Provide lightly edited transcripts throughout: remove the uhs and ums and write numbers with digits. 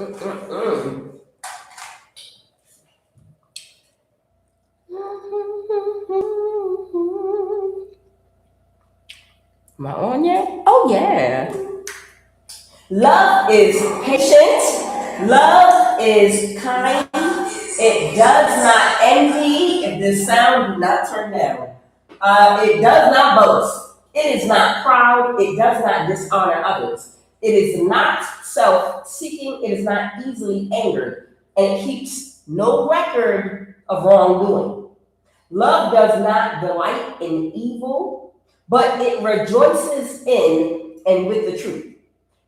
Am I on yet? Oh, yeah. Love is patient. Love is kind. It does not envy. If this sound do not turn down. It does not boast. It is not proud. It does not dishonor others. It is not self-seeking. It is not easily angered. And it keeps no record of wrongdoing. Love does not delight in evil, but it rejoices in and with the truth.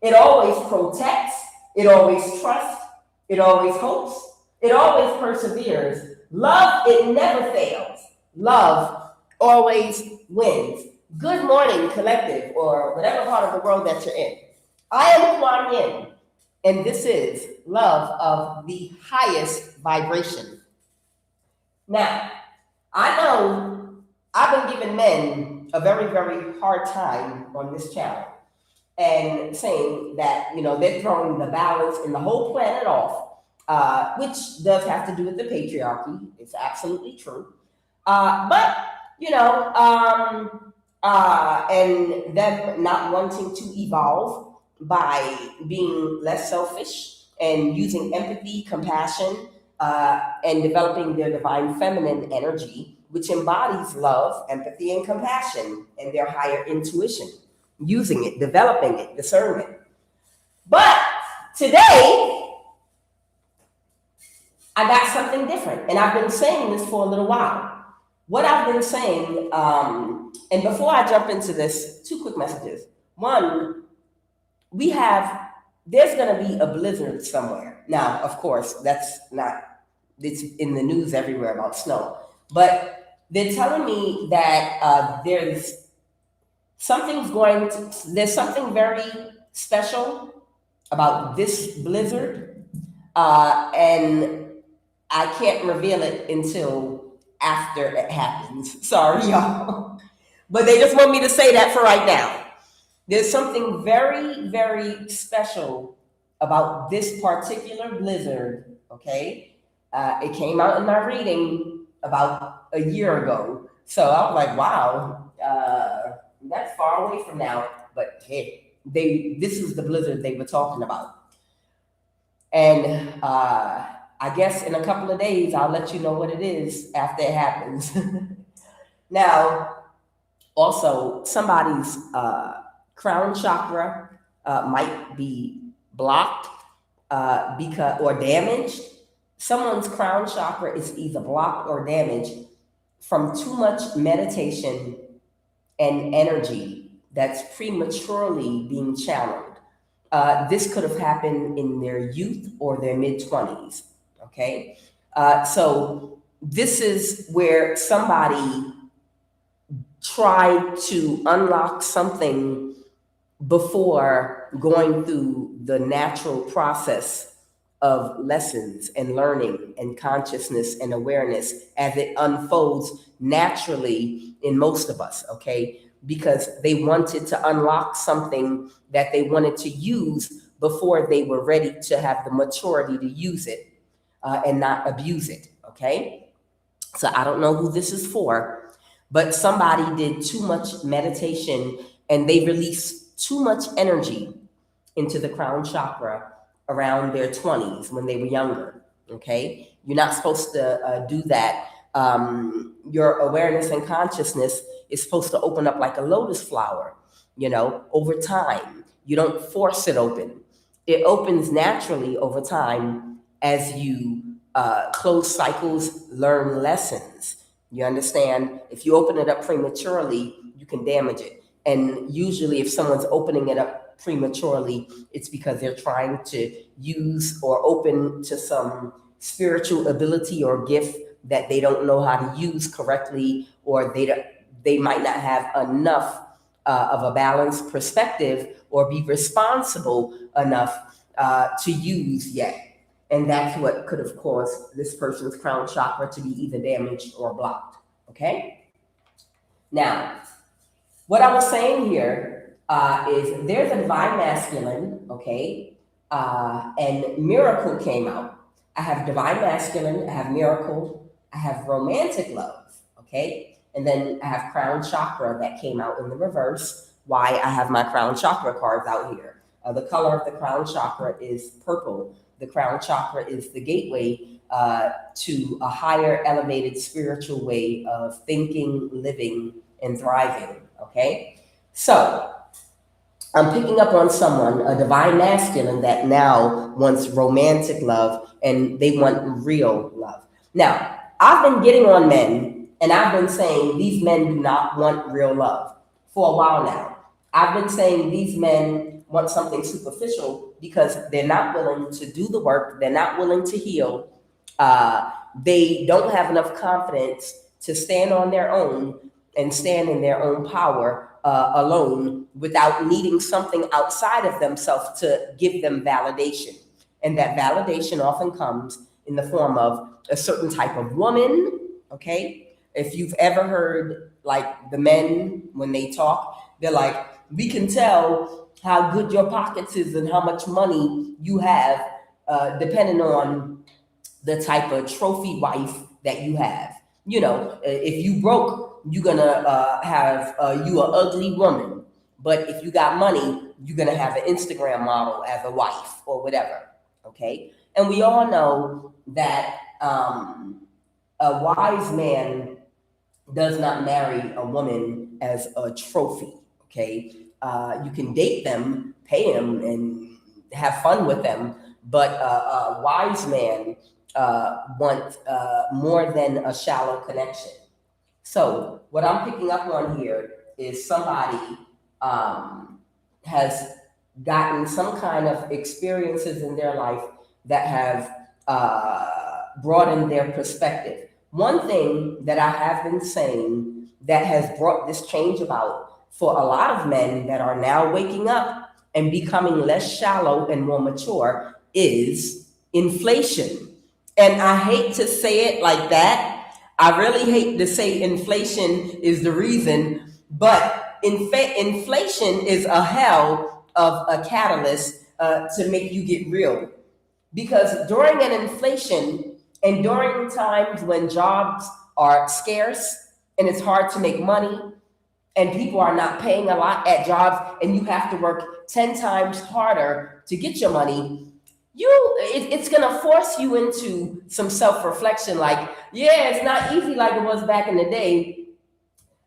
It always protects, it always trusts, it always hopes, it always perseveres. Love, it never fails. Love always wins. Good morning, collective, or whatever part of the world that you're in. I am Kuan Yin, and this is love of the highest vibration. Now, I know I've been giving men a very, very hard time on this channel and saying that, they're throwing the balance and the whole planet off, which does have to do with the patriarchy. It's absolutely true. But, and them not wanting to evolve by being less selfish and using empathy, compassion, and developing their divine feminine energy, which embodies love, empathy, and compassion, and their higher intuition, using it, developing it, discernment. But today, I got something different, and I've been saying this for a little while. What I've been saying, and before I jump into this, two quick messages. One, there's going to be a blizzard somewhere. Now, of course, it's in the news everywhere about snow, but they're telling me that there's something very special about this blizzard, and I can't reveal it until after it happens. Sorry, y'all. But they just want me to say that for right now. There's something very, very special about this particular blizzard, okay? It came out in my reading about a year ago. So I was like, wow, that's far away from now. But hey, this is the blizzard they were talking about. And I guess in a couple of days, I'll let you know what it is after it happens. Now, also, somebody's crown chakra might be blocked or damaged. Someone's crown chakra is either blocked or damaged from too much meditation and energy that's prematurely being channeled. This could have happened in their youth or their mid-20s, okay? So this is where somebody tried to unlock something before going through the natural process of lessons and learning and consciousness and awareness as it unfolds naturally in most of us, okay? Because they wanted to unlock something that they wanted to use before they were ready to have the maturity to use it and not abuse it, okay? So I don't know who this is for, but somebody did too much meditation and they released too much energy into the crown chakra around their 20s when they were younger, okay? You're not supposed to do that. Your awareness and consciousness is supposed to open up like a lotus flower, over time. You don't force it open. It opens naturally over time as you close cycles, learn lessons. You understand? If you open it up prematurely, you can damage it. And usually if someone's opening it up prematurely, it's because they're trying to use or open to some spiritual ability or gift that they don't know how to use correctly, or they might not have enough of a balanced perspective or be responsible enough to use yet. And that's what could have caused this person's crown chakra to be either damaged or blocked, okay? Now, what I was saying here is there's a divine masculine, okay, and Miracle came out. I have divine masculine, I have miracle, I have romantic love, okay? And then I have crown chakra that came out in the reverse. Why I have my crown chakra cards out here. The color of the crown chakra is purple. The crown chakra is the gateway to a higher, elevated spiritual way of thinking, living, and thriving, okay? So, I'm picking up on someone, a divine masculine, that now wants romantic love and they want real love. Now, I've been getting on men and I've been saying these men do not want real love for a while now. I've been saying these men want something superficial because they're not willing to do the work, they're not willing to heal, they don't have enough confidence to stand on their own and stand in their own power alone without needing something outside of themselves to give them validation. And that validation often comes in the form of a certain type of woman, okay? If you've ever heard like the men, when they talk, they're like, we can tell how good your pockets is and how much money you have, depending on the type of trophy wife that you have. You know, if you broke, you're gonna have you an ugly woman. But if you got money, you're gonna have an Instagram model as a wife or whatever. Okay, and we all know that a wise man does not marry a woman as a trophy. Okay, you can date them, pay them, and have fun with them, but a wise man want more than a shallow connection. So what I'm picking up on here is somebody has gotten some kind of experiences in their life that have broadened their perspective. One thing that I have been saying that has brought this change about for a lot of men that are now waking up and becoming less shallow and more mature is inflation. And I hate to say it like that. I really hate to say inflation is the reason, but inflation is a hell of a catalyst to make you get real. Because during an inflation and during times when jobs are scarce and it's hard to make money and people are not paying a lot at jobs and you have to work 10 times harder to get your money, it's gonna force you into some self-reflection. Like, yeah, it's not easy like it was back in the day.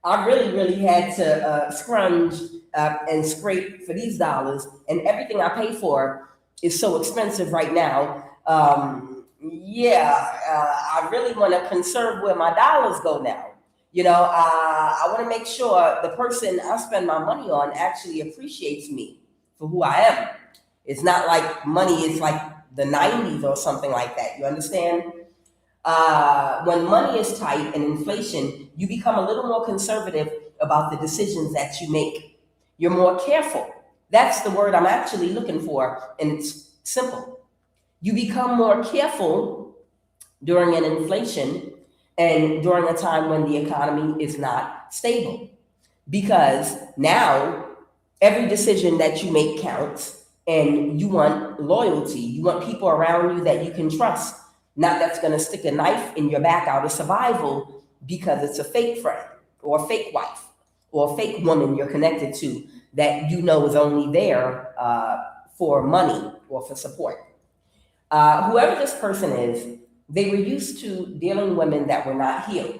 I really had to scrunch and scrape for these dollars, and everything I pay for is so expensive right now. I really want to conserve where my dollars go now. You know, I want to make sure the person I spend my money on actually appreciates me for who I am. It's not like money is like the 90s or something like that. You understand? When money is tight and inflation, you become a little more conservative about the decisions that you make. You're more careful. That's the word I'm actually looking for, and it's simple. You become more careful during an inflation and during a time when the economy is not stable. Because now every decision that you make counts and you want loyalty. You want people around you that you can trust, not that's going to stick a knife in your back out of survival because it's a fake friend or a fake wife or a fake woman you're connected to that you know is only there for money or for support. Whoever this person is, they were used to dealing with women that were not healed.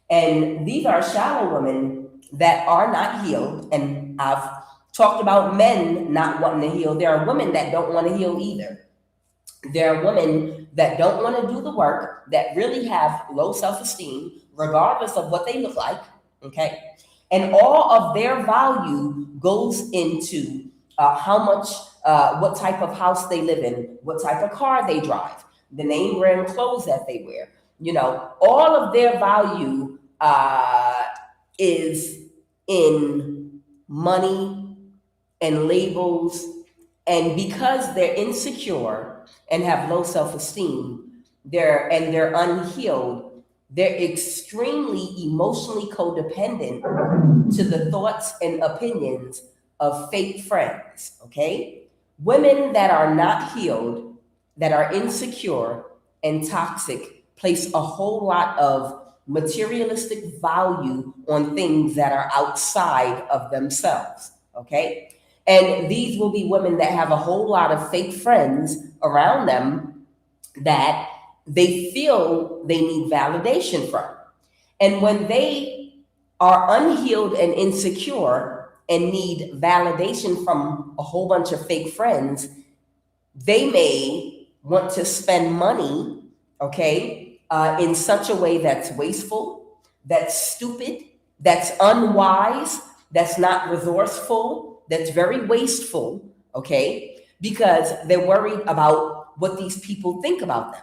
And these are shallow women that are not healed. And I've talked about men not wanting to heal. There are women that don't want to heal either. There are women that don't want to do the work, that really have low self-esteem, regardless of what they look like, okay? And all of their value goes into how much, what type of house they live in, what type of car they drive, the name brand clothes that they wear. You know, all of their value is in money and labels. And because they're insecure and have low self-esteem, they're unhealed, they're extremely emotionally codependent to the thoughts and opinions of fake friends, okay? Women that are not healed, that are insecure and toxic, place a whole lot of materialistic value on things that are outside of themselves. Okay? And these will be women that have a whole lot of fake friends around them that they feel they need validation from. And when they are unhealed and insecure and need validation from a whole bunch of fake friends, they may want to spend money, okay, in such a way that's wasteful, that's stupid, that's unwise, that's not resourceful, that's very wasteful, okay, because they're worried about what these people think about them.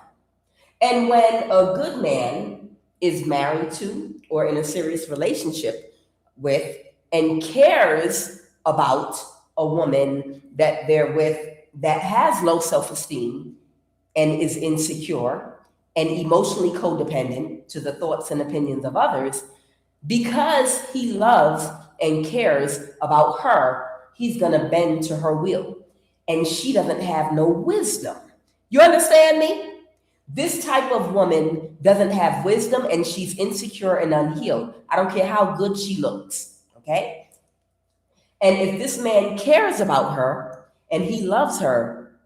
And when a good man is married to or in a serious relationship with and cares about a woman that they're with that has low self esteem and is insecure and emotionally codependent to the thoughts and opinions of others, because he loves and cares about her, he's going to bend to her will. And she doesn't have no wisdom. You understand me? This type of woman doesn't have wisdom and she's insecure and unhealed. I don't care how good she looks, okay? And if this man cares about her and he loves her,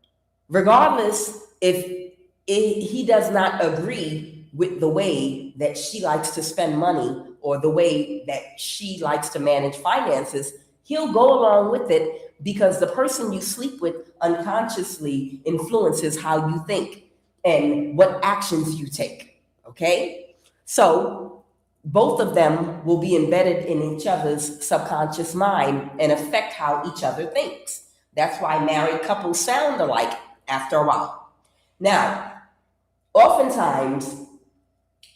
regardless if he does not agree with the way that she likes to spend money or the way that she likes to manage finances, he'll go along with it because the person you sleep with unconsciously influences how you think and what actions you take. Okay? So both of them will be embedded in each other's subconscious mind and affect how each other thinks. That's why married couples sound alike after a while. Now, oftentimes,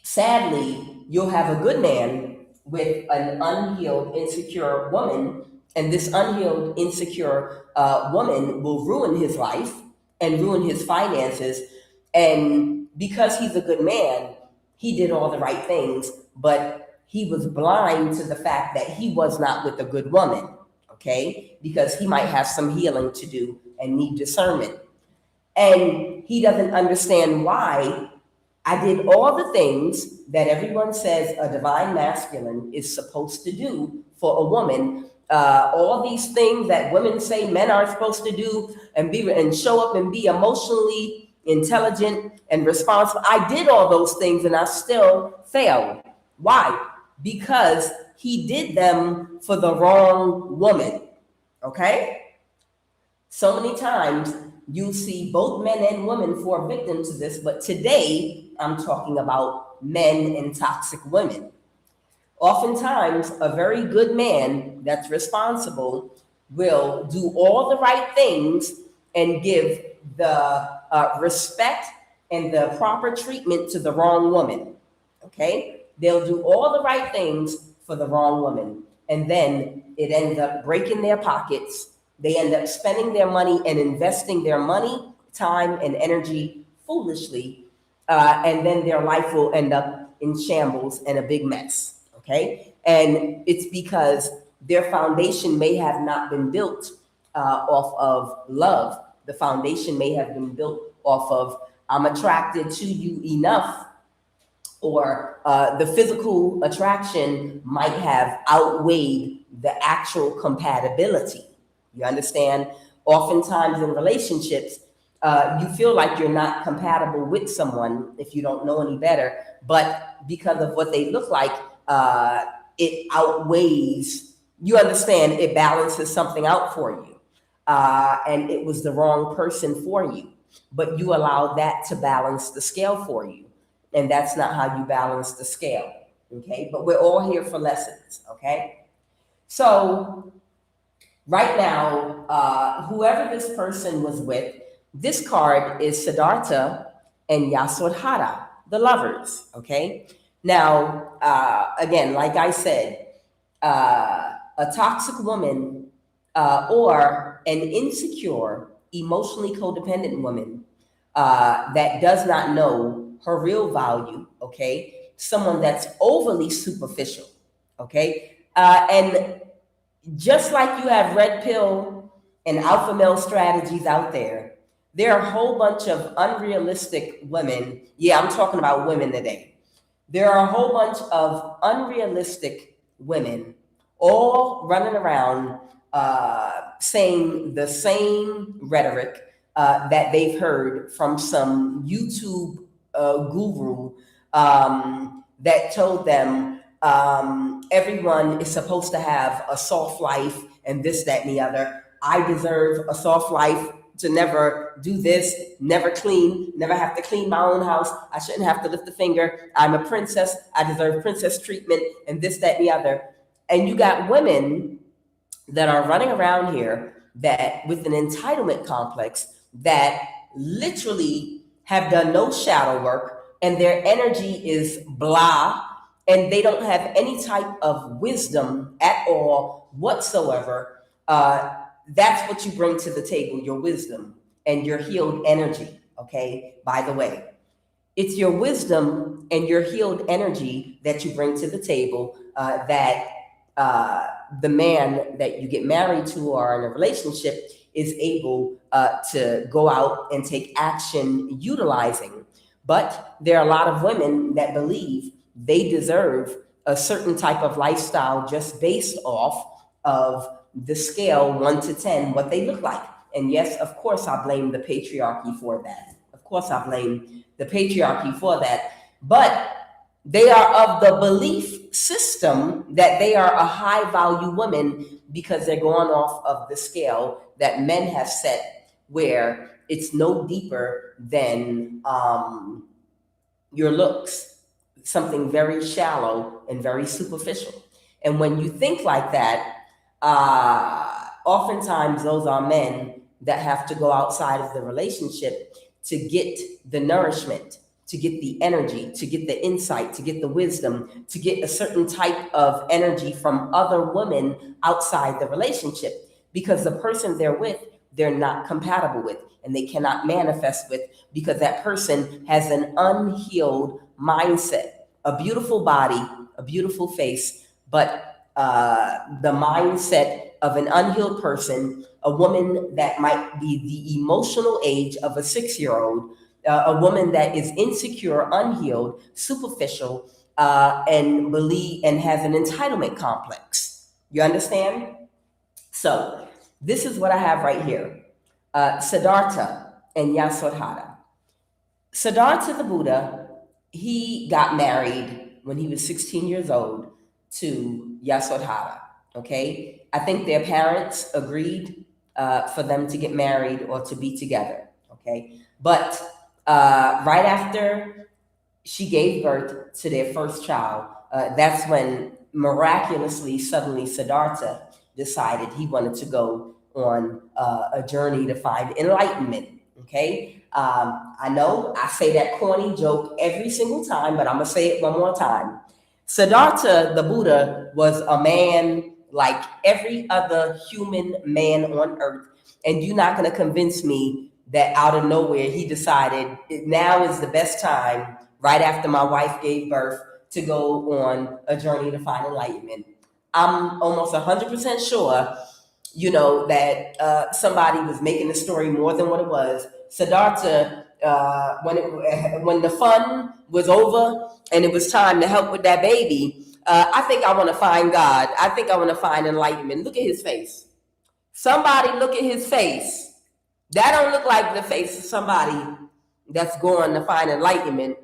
sadly, you'll have a good man with an unhealed, insecure woman, and this unhealed, insecure woman will ruin his life and ruin his finances. And because he's a good man, he did all the right things, but he was blind to the fact that he was not with a good woman, okay? Because he might have some healing to do and need discernment. And he doesn't understand why I did all the things that everyone says a divine masculine is supposed to do for a woman. All these things that women say men are supposed to do and show up and be emotionally intelligent and responsible. I did all those things and I still failed. Why? Because he did them for the wrong woman. Okay? So many times you see both men and women fall victim to this, but today I'm talking about men and toxic women. Oftentimes, a very good man that's responsible will do all the right things and give the respect and the proper treatment to the wrong woman. Okay? They'll do all the right things for the wrong woman. And then it ends up breaking their pockets. They end up spending their money and investing their money, time, and energy foolishly. And then their life will end up in shambles and a big mess. Okay? And it's because their foundation may have not been built off of love. The foundation may have been built off of, I'm attracted to you enough, or the physical attraction might have outweighed the actual compatibility. You understand? Oftentimes in relationships, you feel like you're not compatible with someone if you don't know any better, but because of what they look like, it outweighs, you understand, it balances something out for you. And it was the wrong person for you, but you allowed that to balance the scale for you. And that's not how you balance the scale, okay? But we're all here for lessons, okay? So right now, whoever this person was with, this card is Siddhartha and Yasodhara, the lovers, okay? Now, again, like I said, a toxic woman or an insecure, emotionally codependent woman that does not know her real value, okay? Someone that's overly superficial, okay? And just like you have red pill and alpha male strategies out there, there are a whole bunch of unrealistic women. Yeah, I'm talking about women today. There are a whole bunch of unrealistic women all running around saying the same rhetoric that they've heard from some YouTube guru that told them everyone is supposed to have a soft life and this, that, and the other. I deserve a soft life to never do this, never clean, never have to clean my own house. I shouldn't have to lift a finger. I'm a princess. I deserve princess treatment and this, that, and the other. And you got women that are running around here that with an entitlement complex that literally have done no shadow work and their energy is blah and they don't have any type of wisdom at all whatsoever. That's what you bring to the table, your wisdom and your healed energy. Okay, by the way, it's your wisdom and your healed energy that you bring to the table that the man that you get married to or in a relationship is able to go out and take action utilizing. But there are a lot of women that believe they deserve a certain type of lifestyle just based off of the scale 1 to 10, what they look like. And yes, of course, I blame the patriarchy for that. Of course, I blame the patriarchy for that. But they are of the belief system that they are a high value woman because they're going off of the scale that men have set, where it's no deeper than your looks, something very shallow and very superficial. And when you think like that, oftentimes those are men that have to go outside of the relationship to get the nourishment, to get the energy, to get the insight, to get the wisdom, to get a certain type of energy from other women outside the relationship, because the person they're with, they're not compatible with and they cannot manifest with, because that person has an unhealed mindset, a beautiful body, a beautiful face, but the mindset of an unhealed person, a woman that might be the emotional age of a 6-year-old, a woman that is insecure, unhealed, superficial, and believe and has an entitlement complex. You understand? So this is what I have right here. Siddhartha and Yasodhara. Siddhartha the Buddha, he got married when he was 16 years old to Yasodhara. Okay, I think their parents agreed for them to get married or to be together. Okay, but right after she gave birth to their first child, that's when miraculously, suddenly, Siddhartha decided he wanted to go on a journey to find enlightenment. Okay, I know I say that corny joke every single time, but I'm gonna say it one more time. Siddhartha the Buddha was a man like every other human man on earth, and you're not gonna convince me that out of nowhere he decided now is the best time, right after my wife gave birth, to go on a journey to find enlightenment. I'm almost 100% sure, that somebody was making the story more than what it was. Siddhartha, when the fun was over and it was time to help with that baby, I think I want to find God. I think I want to find enlightenment. Look at his face. Somebody look at his face. That don't look like the face of somebody that's going to find enlightenment.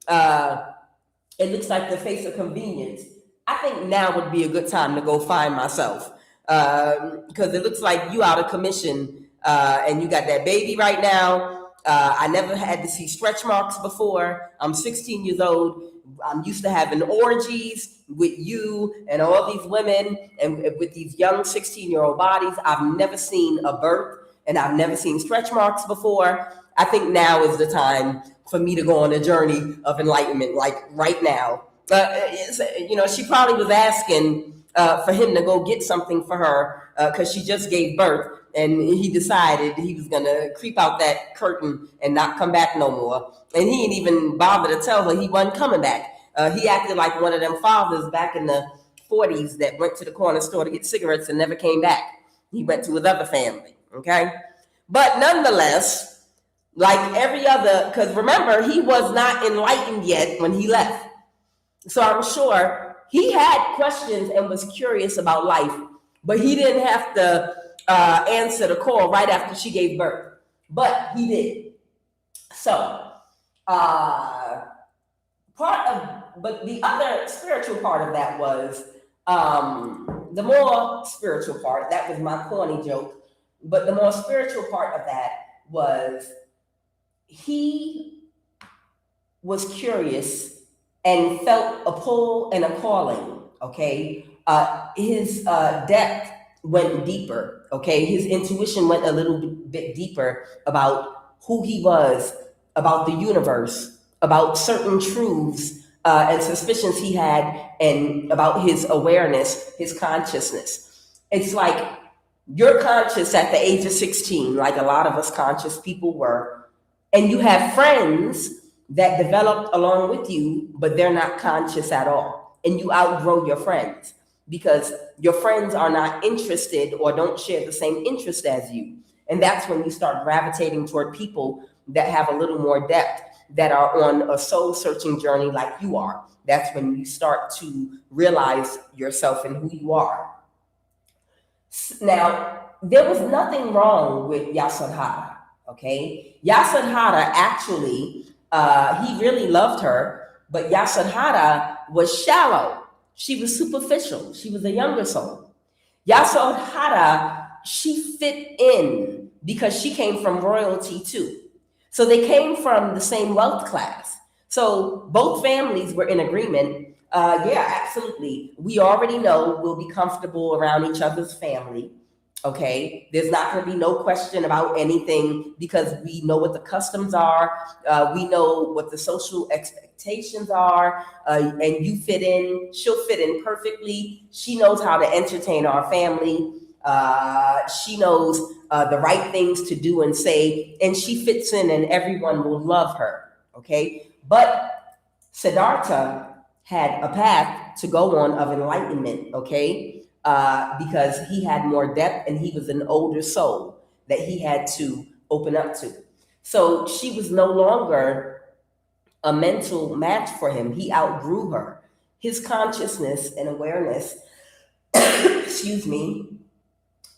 It looks like the face of convenience. I think now would be a good time to go find myself, because it looks like you out of commission, and you got that baby right now. I never had to see stretch marks before. I'm 16 years old. I'm used to having orgies with you and all these women and with these young 16-year-old bodies. I've never seen a birth and I've never seen stretch marks before. I think now is the time for me to go on a journey of enlightenment, like right now. She probably was asking for him to go get something for her because she just gave birth. And he decided he was going to creep out that curtain and not come back no more. And he didn't even bother to tell her he wasn't coming back. He acted like one of them fathers back in the 40s that went to the corner store to get cigarettes and never came back. He went to his other family. Okay. But nonetheless, like every other, because remember, he was not enlightened yet when he left. So I'm sure he had questions and was curious about life, but he didn't have to answer the call right after she gave birth. But he did. So, uh, but the other spiritual part of that was the more spiritual part, that was my corny joke, but the more spiritual part of that was he was curious and felt a pull and a calling, okay? His depth went deeper, okay? His intuition went a little bit deeper about who he was, about the universe, about certain truths and suspicions he had, and about his awareness, his consciousness. It's like you're conscious at the age of 16, like a lot of us conscious people were, and you have friends that developed along with you, but they're not conscious at all. And you outgrow your friends because your friends are not interested or don't share the same interest as you. And that's when you start gravitating toward people that have a little more depth, that are on a soul searching journey like you are. That's when you start to realize yourself and who you are. Now, there was nothing wrong with Yasodhara, okay? Yasodhara actually, he really loved her, but Yasodhara was shallow. She was superficial. She was a younger soul. Yasodhara, she fit in because she came from royalty too. So they came from the same wealth class. So both families were in agreement. Yeah, absolutely. We already know we'll be comfortable around each other's family. Okay. There's not going to be no question about anything because we know what the customs are. We know what the social expectations are. And you fit in. She'll fit in perfectly. She knows how to entertain our family. She knows the right things to do and say, and she fits in and everyone will love her. Okay. But Siddhartha had a path to go on of enlightenment, okay? Because he had more depth and he was an older soul that he had to open up to. So she was no longer a mental match for him. He outgrew her. His consciousness and awareness, excuse me,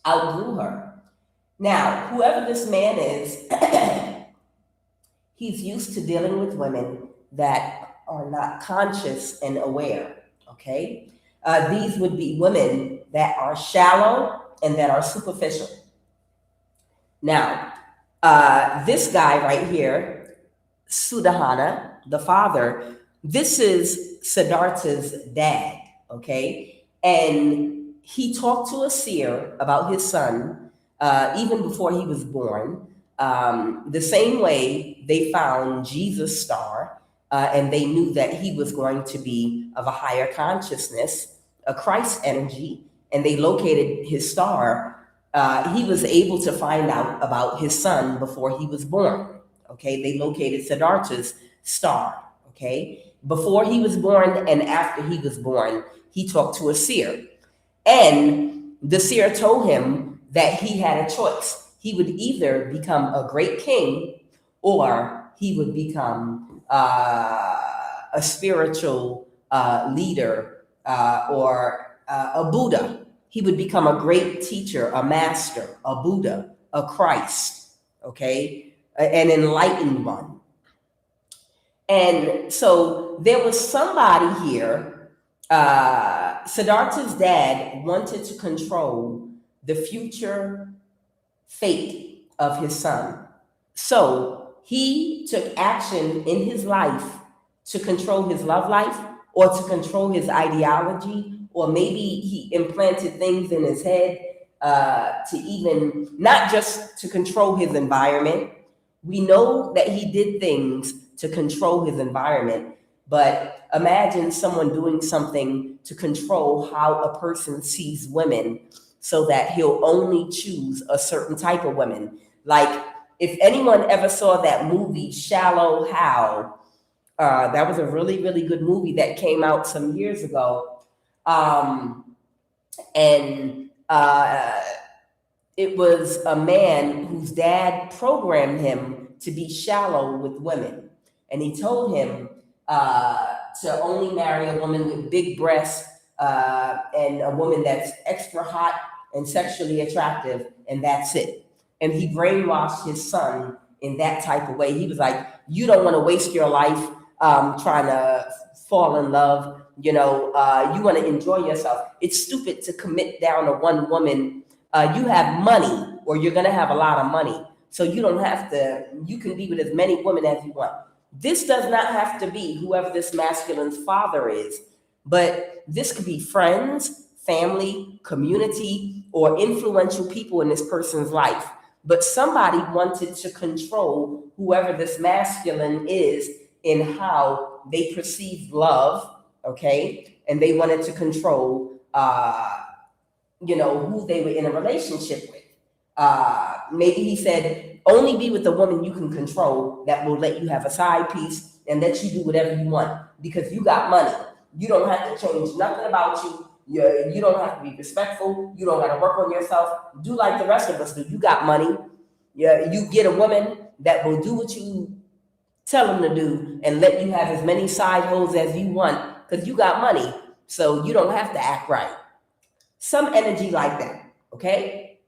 outgrew her. Now, whoever this man is, he's used to dealing with women that are not conscious and aware, okay? These would be women that are shallow and that are superficial. Now, this guy right here, Sudahana, the father, this is Siddhartha's dad, okay? And he talked to a seer about his son even before he was born. The same way they found Jesus' star, and they knew that he was going to be of a higher consciousness, a Christ energy, and they located his star. He was able to find out about his son before he was born. Okay, they located Siddhartha's star. Okay, before he was born and after he was born, he talked to a seer, and the seer told him that he had a choice. He would either become a great king or he would become a spiritual leader or a Buddha. He would become a great teacher, a master, a Buddha, a Christ, okay, an enlightened one. And so there was somebody here, Siddhartha's dad wanted to control the future fate of his son. So he took action in his life to control his love life or to control his ideology, or maybe he implanted things in his head to even, not just to control his environment. We know that he did things to control his environment, but imagine someone doing something to control how a person sees women so that he'll only choose a certain type of women. Like, if anyone ever saw that movie, Shallow Hal, that was a really, really good movie that came out some years ago. And it was a man whose dad programmed him to be shallow with women. And he told him to only marry a woman with big breasts and a woman that's extra hot and sexually attractive, and that's it. And he brainwashed his son in that type of way. He was like, you don't want to waste your life trying to fall in love. You want to enjoy yourself. It's stupid to commit down to one woman. You have money, or you're going to have a lot of money. So you don't have to, you can be with as many women as you want. This does not have to be whoever this masculine's father is, but this could be friends, family, community, or influential people in this person's life. But somebody wanted to control whoever this masculine is in how they perceive love, okay? And they wanted to control, who they were in a relationship with. Maybe he said, only be with the woman you can control that will let you have a side piece and let you do whatever you want because you got money. You don't have to change nothing about you. You don't have to be respectful. You don't got to work on yourself. Do like the rest of us do. You got money. You get a woman that will do what you tell them to do and let you have as many side hoes as you want because you got money. So you don't have to act right. Some energy like that, okay?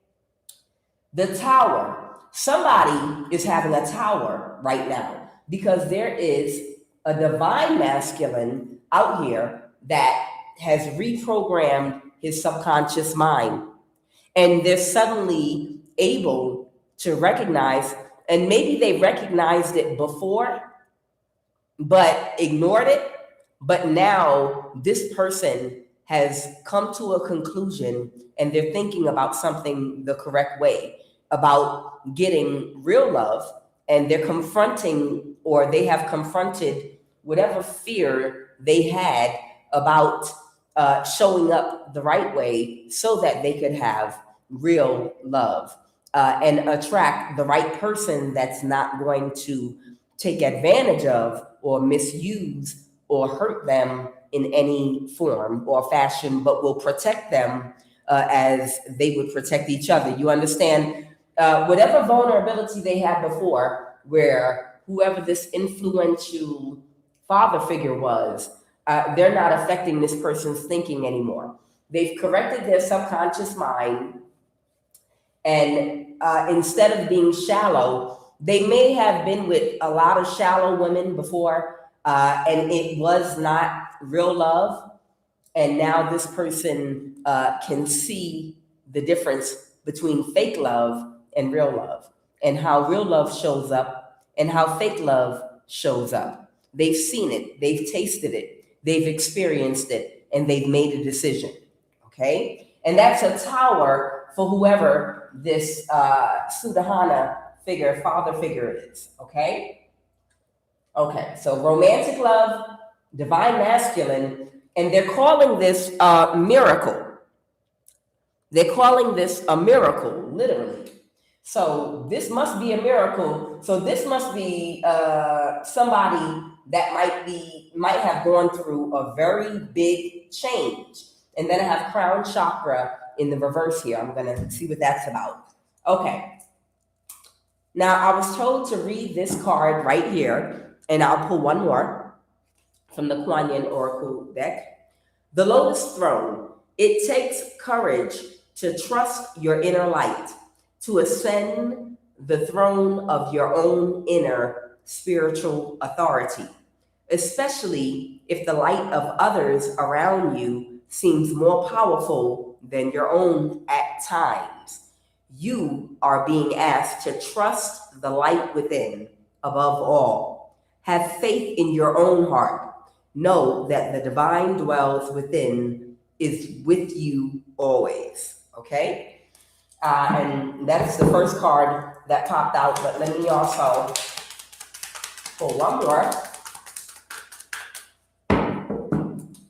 The tower. Somebody is having a tower right now because there is a divine masculine out here that has reprogrammed his subconscious mind. And they're suddenly able to recognize, and maybe they recognized it before, but ignored it. But now this person has come to a conclusion and they're thinking about something the correct way, about getting real love, and they're confronting, or they have confronted whatever fear they had about showing up the right way so that they could have real love and attract the right person that's not going to take advantage of or misuse or hurt them in any form or fashion, but will protect them as they would protect each other. You understand? Whatever vulnerability they had before, where whoever this influential father figure was, they're not affecting this person's thinking anymore. They've corrected their subconscious mind, and instead of being shallow, they may have been with a lot of shallow women before, and it was not real love. And now this person can see the difference between fake love and real love, and how real love shows up and how fake love shows up. They've seen it, they've tasted it, they've experienced it, and they've made a decision, okay? And that's a tower for whoever this Sudahana figure, father figure is, okay? Okay, so romantic love, divine masculine, and they're calling this miracle. They're calling this a miracle, literally. So this must be a miracle. So this must be somebody that might have gone through a very big change. And then I have crown chakra in the reverse here. I'm gonna see what that's about. Okay. Now I was told to read this card right here, and I'll pull one more from the QUAN Oracle deck. The Lotus Throne. It takes courage to trust your inner light, to ascend the throne of your own inner spiritual authority, especially if the light of others around you seems more powerful than your own at times. You are being asked to trust the light within above all. Have faith in your own heart. Know that the divine dwells within, is with you always, okay? And that's the first card that popped out, but let me also pull one more.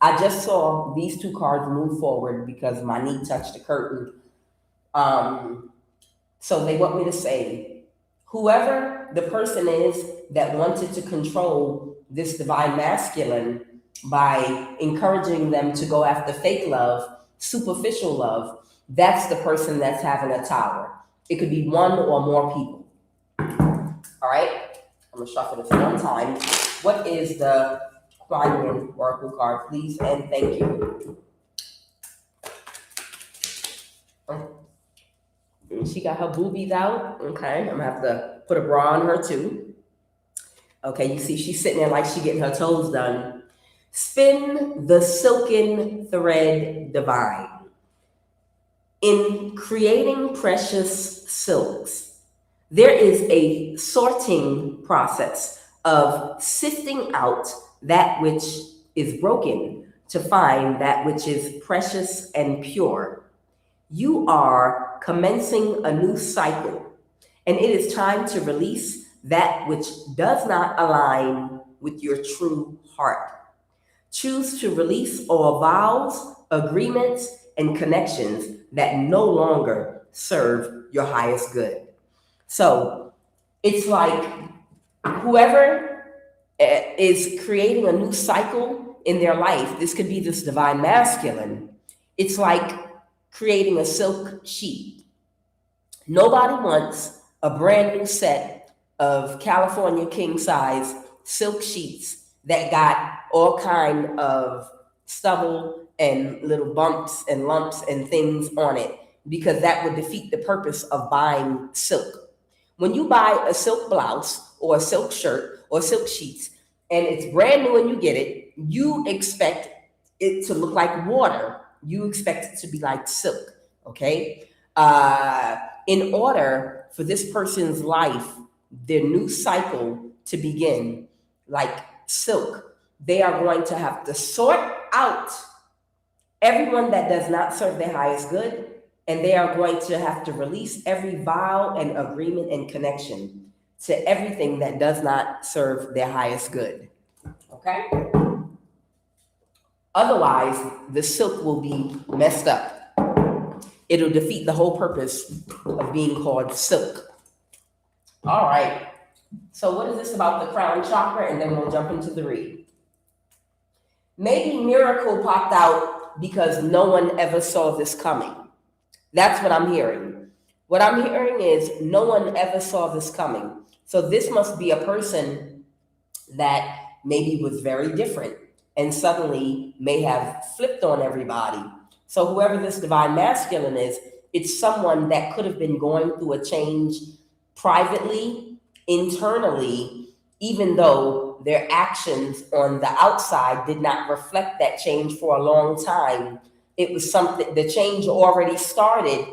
I just saw these two cards move forward because my knee touched the curtain. So they want me to say, whoever the person is that wanted to control this divine masculine by encouraging them to go after fake love, superficial love, That's the person that's having a tower. It could be one or more people. All right? I'm going to shuffle this one time. What is the QUAN Oracle card, please? And thank you. She got her boobies out. Okay, I'm going to have to put a bra on her too. Okay, you see she's sitting there like she's getting her toes done. Spin the silken thread divine. In creating precious silks, there is a sorting process of sifting out that which is broken to find that which is precious and pure. You are commencing a new cycle, and it is time to release that which does not align with your true heart. Choose to release all vows, agreements, and connections that no longer serve your highest good. So it's like whoever is creating a new cycle in their life, this could be this divine masculine, it's like creating a silk sheet. Nobody wants a brand new set of California king size silk sheets that got all kind of stubble and little bumps and lumps and things on it, because that would defeat the purpose of buying silk. When you buy a silk blouse or a silk shirt or silk sheets and it's brand new and you get it, you expect it to look like water. You expect it to be like silk, okay? In order for this person's life, their new cycle to begin, like silk, they are going to have to sort out everyone that does not serve their highest good, and they are going to have to release every vow and agreement and connection to everything that does not serve their highest good. Okay? Otherwise, the silk will be messed up. It'll defeat the whole purpose of being called silk. All right. So what is this about the crown chakra? And then we'll jump into the read. Maybe miracle popped out because no one ever saw this coming. That's what I'm hearing. What I'm hearing is no one ever saw this coming. So this must be a person that maybe was very different and suddenly may have flipped on everybody. So whoever this divine masculine is, it's someone that could have been going through a change privately, internally, even though their actions on the outside did not reflect that change for a long time. It was something, the change already started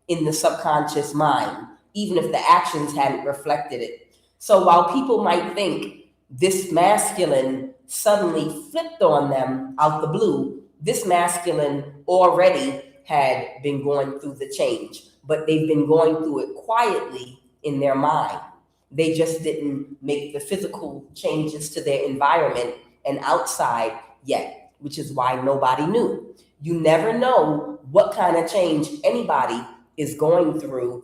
in the subconscious mind, even if the actions hadn't reflected it. So while people might think this masculine suddenly flipped on them out the blue, this masculine already had been going through the change, but they've been going through it quietly in their mind. They just didn't make the physical changes to their environment and outside yet, which is why nobody knew. You never know what kind of change anybody is going through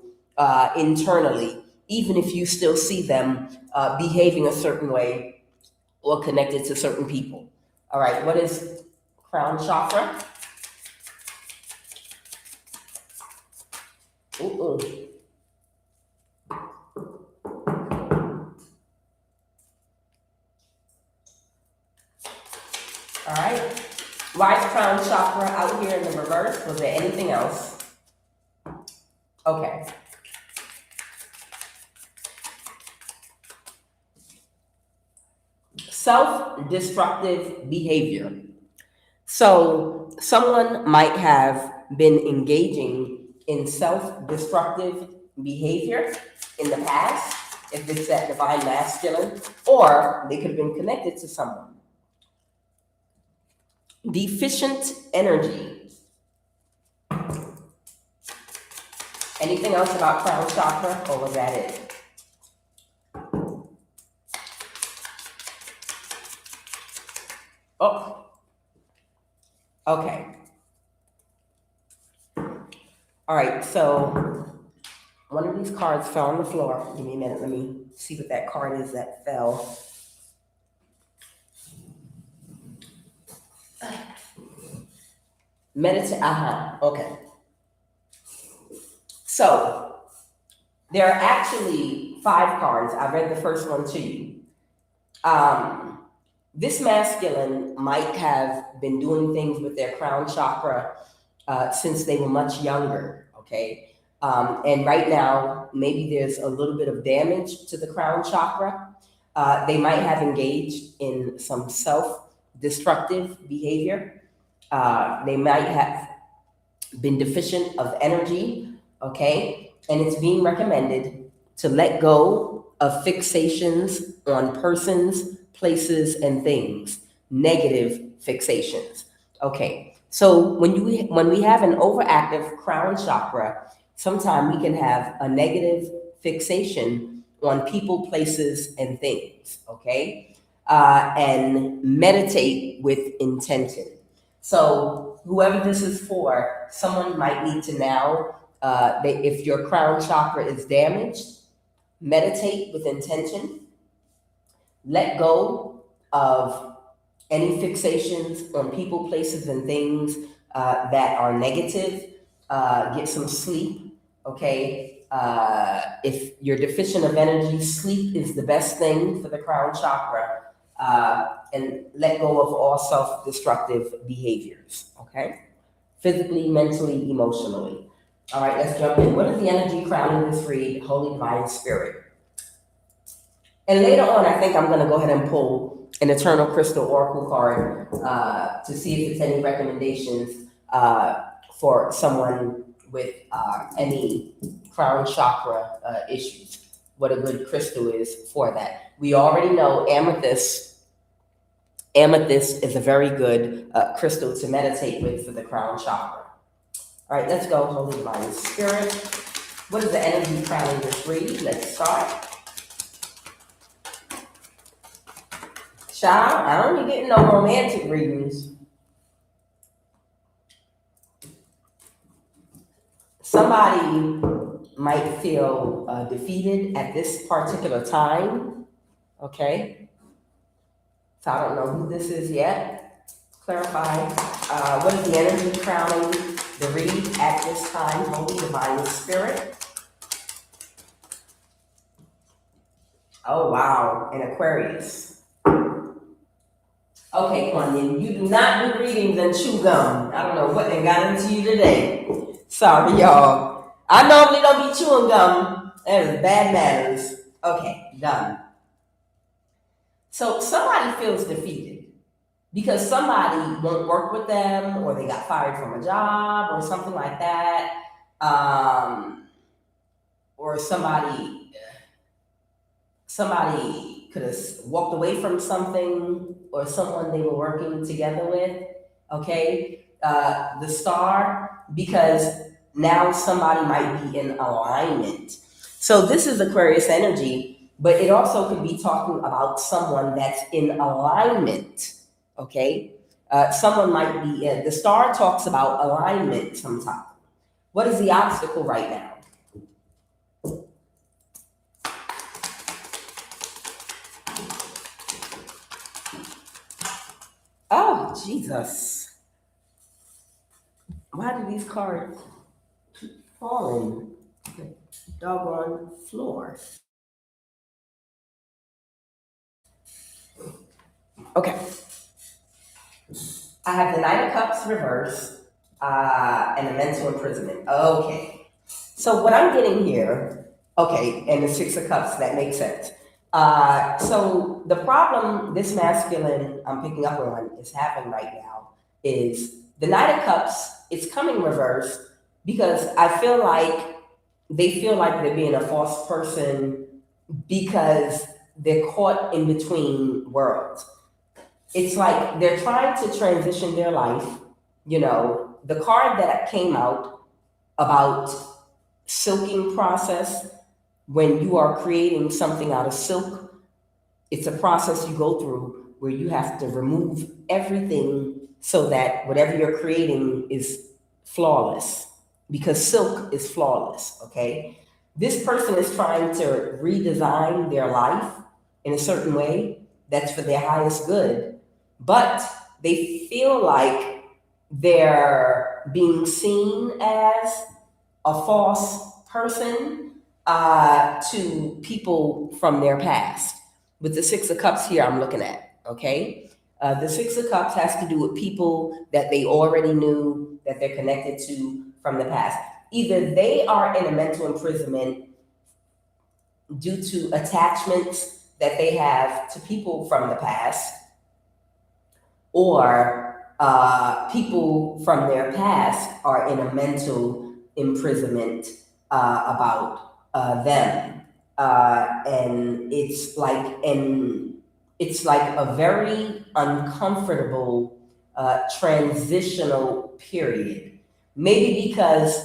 internally, even if you still see them behaving a certain way or connected to certain people. All right, what is crown chakra? Ooh. All right. Why is crown chakra out here in the reverse? Was there anything else? Okay. Self-destructive behavior. So someone might have been engaging in self-destructive behavior in the past, if it's that divine masculine, or they could have been connected to someone. Deficient energy. Anything else about crown chakra, or was that it? Oh, okay. All right, so one of these cards fell on the floor. Give me a minute, let me see what that card is that fell. Meditate, okay. So there are actually 5 cards. I read the first one to you. This masculine might have been doing things with their crown chakra since they were much younger, okay? And right now, maybe there's a little bit of damage to the crown chakra. They might have engaged in some self-destructive behavior. They might have been deficient of energy, okay? And it's being recommended to let go of fixations on persons, places, and things, negative fixations. Okay, so when we have an overactive crown chakra, sometimes we can have a negative fixation on people, places, and things, okay? And meditate with intention. So whoever this is for, someone might need to now, if your crown chakra is damaged, meditate with intention, let go of any fixations on people, places, and things that are negative. Get some sleep, okay? If you're deficient of energy, sleep is the best thing for the crown chakra. And let go of all self-destructive behaviors, okay? Physically, mentally, emotionally. All right, let's jump in. What is the energy crowning this read? Holy Divine Spirit. And later on, I think I'm going to go ahead and pull an Eternal Crystal Oracle card to see if it's any recommendations for someone with any crown chakra issues, what a good crystal is for that. We already know amethyst. Amethyst is a very good crystal to meditate with for the crown chakra. All right, let's go, Holy Divine Spirit. What is the energy crowning this read? Let's start. Child, I don't be getting no romantic readings. Somebody might feel defeated at this particular time, okay? So I don't know who this is yet. Clarify. What is the energy crowning the read at this time? Holy Divine Spirit. Oh, wow. An Aquarius. Okay, QUAN, you do not do readings and chew gum. I don't know what they got into you today. Sorry, y'all. I normally don't be chewing gum. That is bad manners. Okay, done. So somebody feels defeated because somebody won't work with them, or they got fired from a job, or something like that. Or somebody could have walked away from something, or someone they were working together with, okay? The star, because now somebody might be in alignment. So this is Aquarius energy, but it also could be talking about someone that's in alignment, okay? Someone might be in, the star talks about alignment sometimes. What is the obstacle right now? Oh, Jesus. Why do these cards keep falling to the doggone floor? Okay. I have the Knight of Cups reverse and the mental imprisonment. Okay. So what I'm getting here, okay, and the Six of Cups, that makes sense. So the problem this masculine I'm picking up on is having right now is the Knight of Cups. It's coming reversed because I feel like they feel like they're being a false person because they're caught in between worlds. It's like they're trying to transition their life. You know, the card that came out about silking process, when you are creating something out of silk, it's a process you go through where you have to remove everything so that whatever you're creating is flawless, because silk is flawless, okay? This person is trying to redesign their life in a certain way that's for their highest good, but they feel like they're being seen as a false person to people from their past. With the Six of Cups here, I'm looking at, okay? The Six of Cups has to do with people that they already knew that they're connected to from the past. Either they are in a mental imprisonment due to attachments that they have to people from the past, or people from their past are in a mental imprisonment about them, and it's like a very uncomfortable transitional period. Maybe because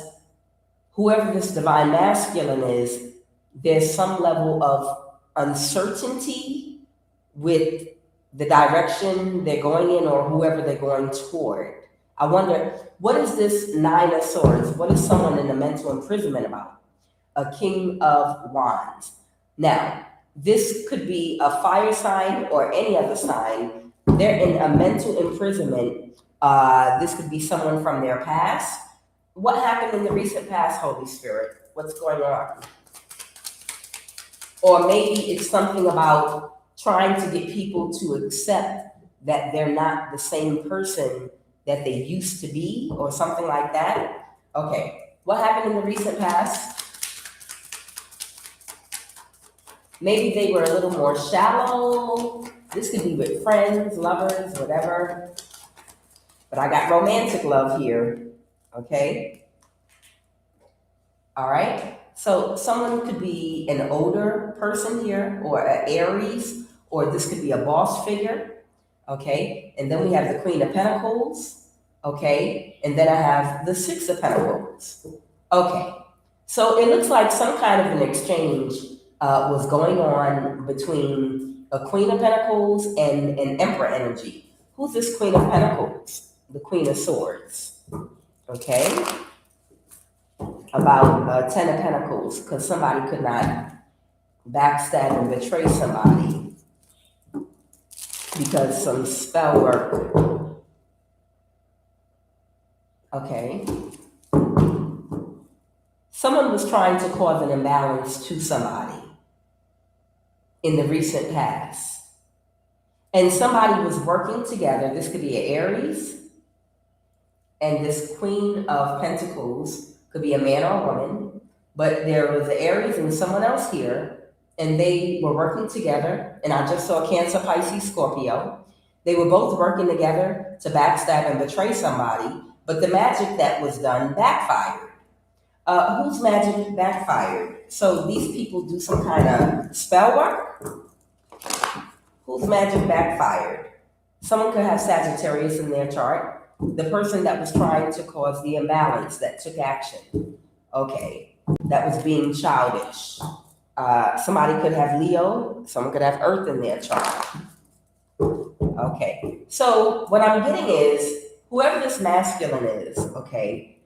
whoever this divine masculine is, there's some level of uncertainty with the direction they're going in or whoever they're going toward. I wonder, what is this Nine of Swords? What is someone in a mental imprisonment about? A King of Wands. Now, this could be a fire sign or any other sign. They're in a mental imprisonment. This could be someone from their past. What happened in the recent past, Holy Spirit? What's going on? Or maybe it's something about trying to get people to accept that they're not the same person that they used to be, or something like that. Okay, what happened in the recent past? Maybe they were a little more shallow. This could be with friends, lovers, whatever. But I got romantic love here, okay? All right, so someone could be an older person here, or an Aries, or this could be a boss figure, okay? And then we have the Queen of Pentacles, okay? And then I have the Six of Pentacles. Okay, so it looks like some kind of an exchange was going on between a Queen of Pentacles and an Emperor energy. Who's this Queen of Pentacles? The Queen of Swords, okay? About 10 of Pentacles, because somebody could not backstab and betray somebody because some spell work. Okay. Someone was trying to cause an imbalance to somebody in the recent past. And somebody was working together. This could be an Aries. And this Queen of Pentacles could be a man or a woman. But there was an Aries and someone else here. And they were working together. And I just saw Cancer, Pisces, Scorpio. They were both working together to backstab and betray somebody. But the magic that was done backfired. Whose magic backfired? So these people do some kind of spell work? Whose magic backfired? Someone could have Sagittarius in their chart. The person that was trying to cause the imbalance that took action. Okay, that was being childish. Somebody could have Leo. Someone could have Earth in their chart. Okay, so what I'm getting is, whoever this masculine is, okay,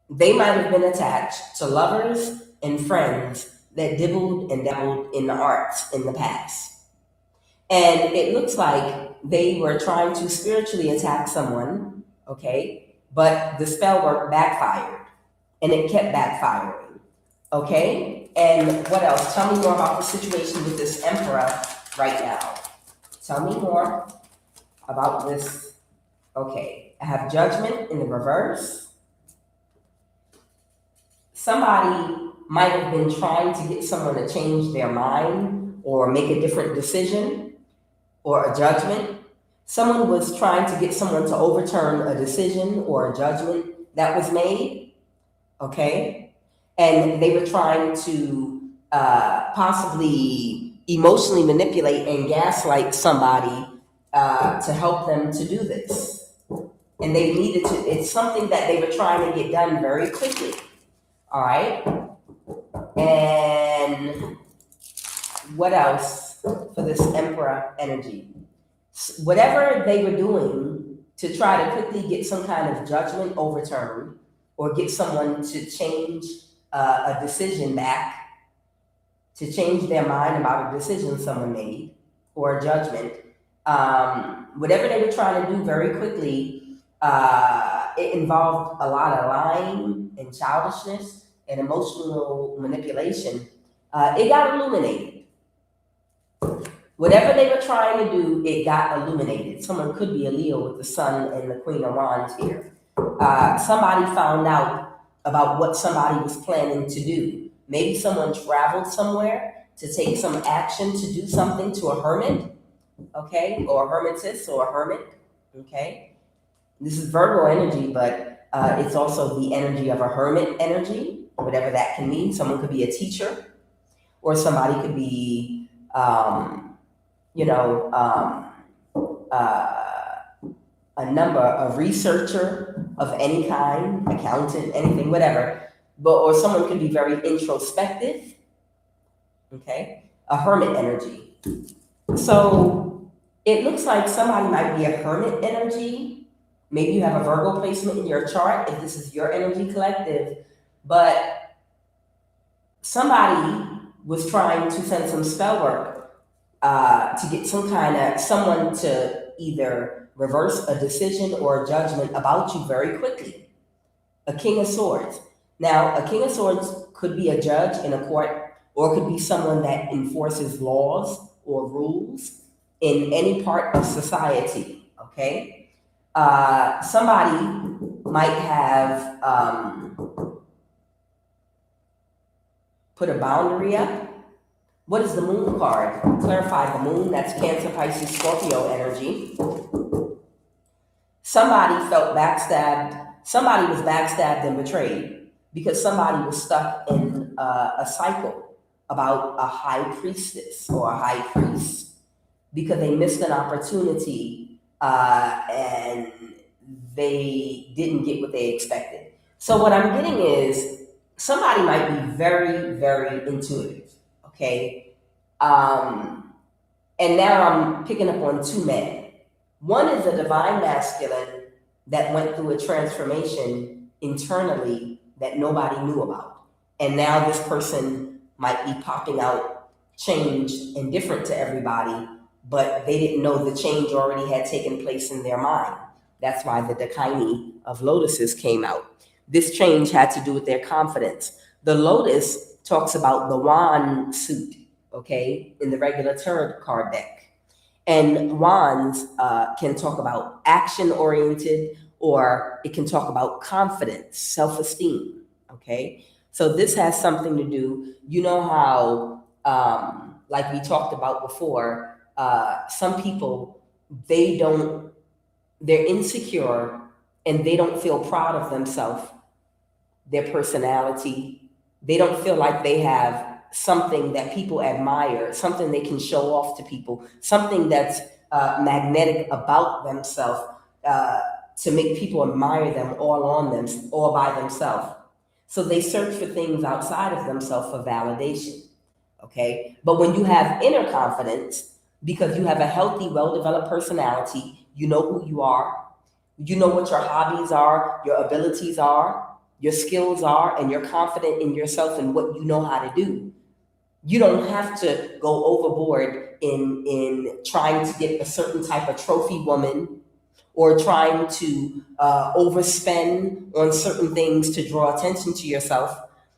they might have been attached to lovers and friends that dibbled and dabbled in the arts in the past. And it looks like they were trying to spiritually attack someone, okay, but the spell work backfired, and it kept backfiring, okay? And what else? Tell me more about the situation with this Emperor right now. Tell me more about this. Okay, I have Judgment in the reverse. Somebody might have been trying to get someone to change their mind or make a different decision or a judgment. Someone was trying to get someone to overturn a decision or a judgment that was made, okay? And they were trying to possibly emotionally manipulate and gaslight somebody to help them to do this. And they needed to, it's something that they were trying to get done very quickly. All right. And what else for this Emperor energy? Whatever they were doing to try to quickly get some kind of judgment overturned or get someone to change a decision back, to change their mind about a decision someone made or a judgment, whatever they were trying to do very quickly, it involved a lot of lying and childishness and emotional manipulation. It got illuminated. Whatever they were trying to do, it got illuminated. Someone could be a Leo with the Sun and the Queen of Wands here. Somebody found out about what somebody was planning to do. Maybe someone traveled somewhere to take some action to do something to a hermit, okay, or a hermitess or a hermit, okay. This is Virgo energy, but it's also the energy of a hermit energy, whatever that can mean. Someone could be a teacher, or somebody could be, a number of researcher of any kind, accountant, anything, whatever. Or someone could be very introspective, okay? A hermit energy. So it looks like somebody might be a hermit energy. Maybe you have a Virgo placement in your chart if this is your energy collective, but somebody was trying to send some spell work to get someone to either reverse a decision or a judgment about you very quickly. A King of Swords. Now, a King of Swords could be a judge in a court, or could be someone that enforces laws or rules in any part of society, okay? Somebody might have put a boundary up. What is the Moon card? Clarify the Moon. That's Cancer, Pisces, Scorpio energy. Somebody felt backstabbed. Somebody was backstabbed and betrayed because somebody was stuck in a cycle about a high priestess or a high priest because they missed an opportunity and they didn't get what they expected. So what I'm getting is somebody might be very, very intuitive, okay? And now I'm picking up on two men. One is a divine masculine that went through a transformation internally that nobody knew about. And now this person might be popping out changed and different to everybody, but they didn't know the change already had taken place in their mind. That's why the Dakini of lotuses came out. This change had to do with their confidence. The lotus talks about the wand suit, okay, in the regular tarot card deck. And wands can talk about action-oriented, or it can talk about confidence, self-esteem, okay? So this has something to do, you know how, like we talked about before, some people, they're insecure and they don't feel proud of themselves, their personality. They don't feel like they have something that people admire, something they can show off to people, something that's magnetic about themselves to make people admire them all by themselves. So they search for things outside of themselves for validation, okay? But when you have inner confidence, because you have a healthy, well-developed personality, you know who you are, you know what your hobbies are, your abilities are, your skills are, and you're confident in yourself and what you know how to do. You don't have to go overboard in trying to get a certain type of trophy woman or trying to overspend on certain things to draw attention to yourself,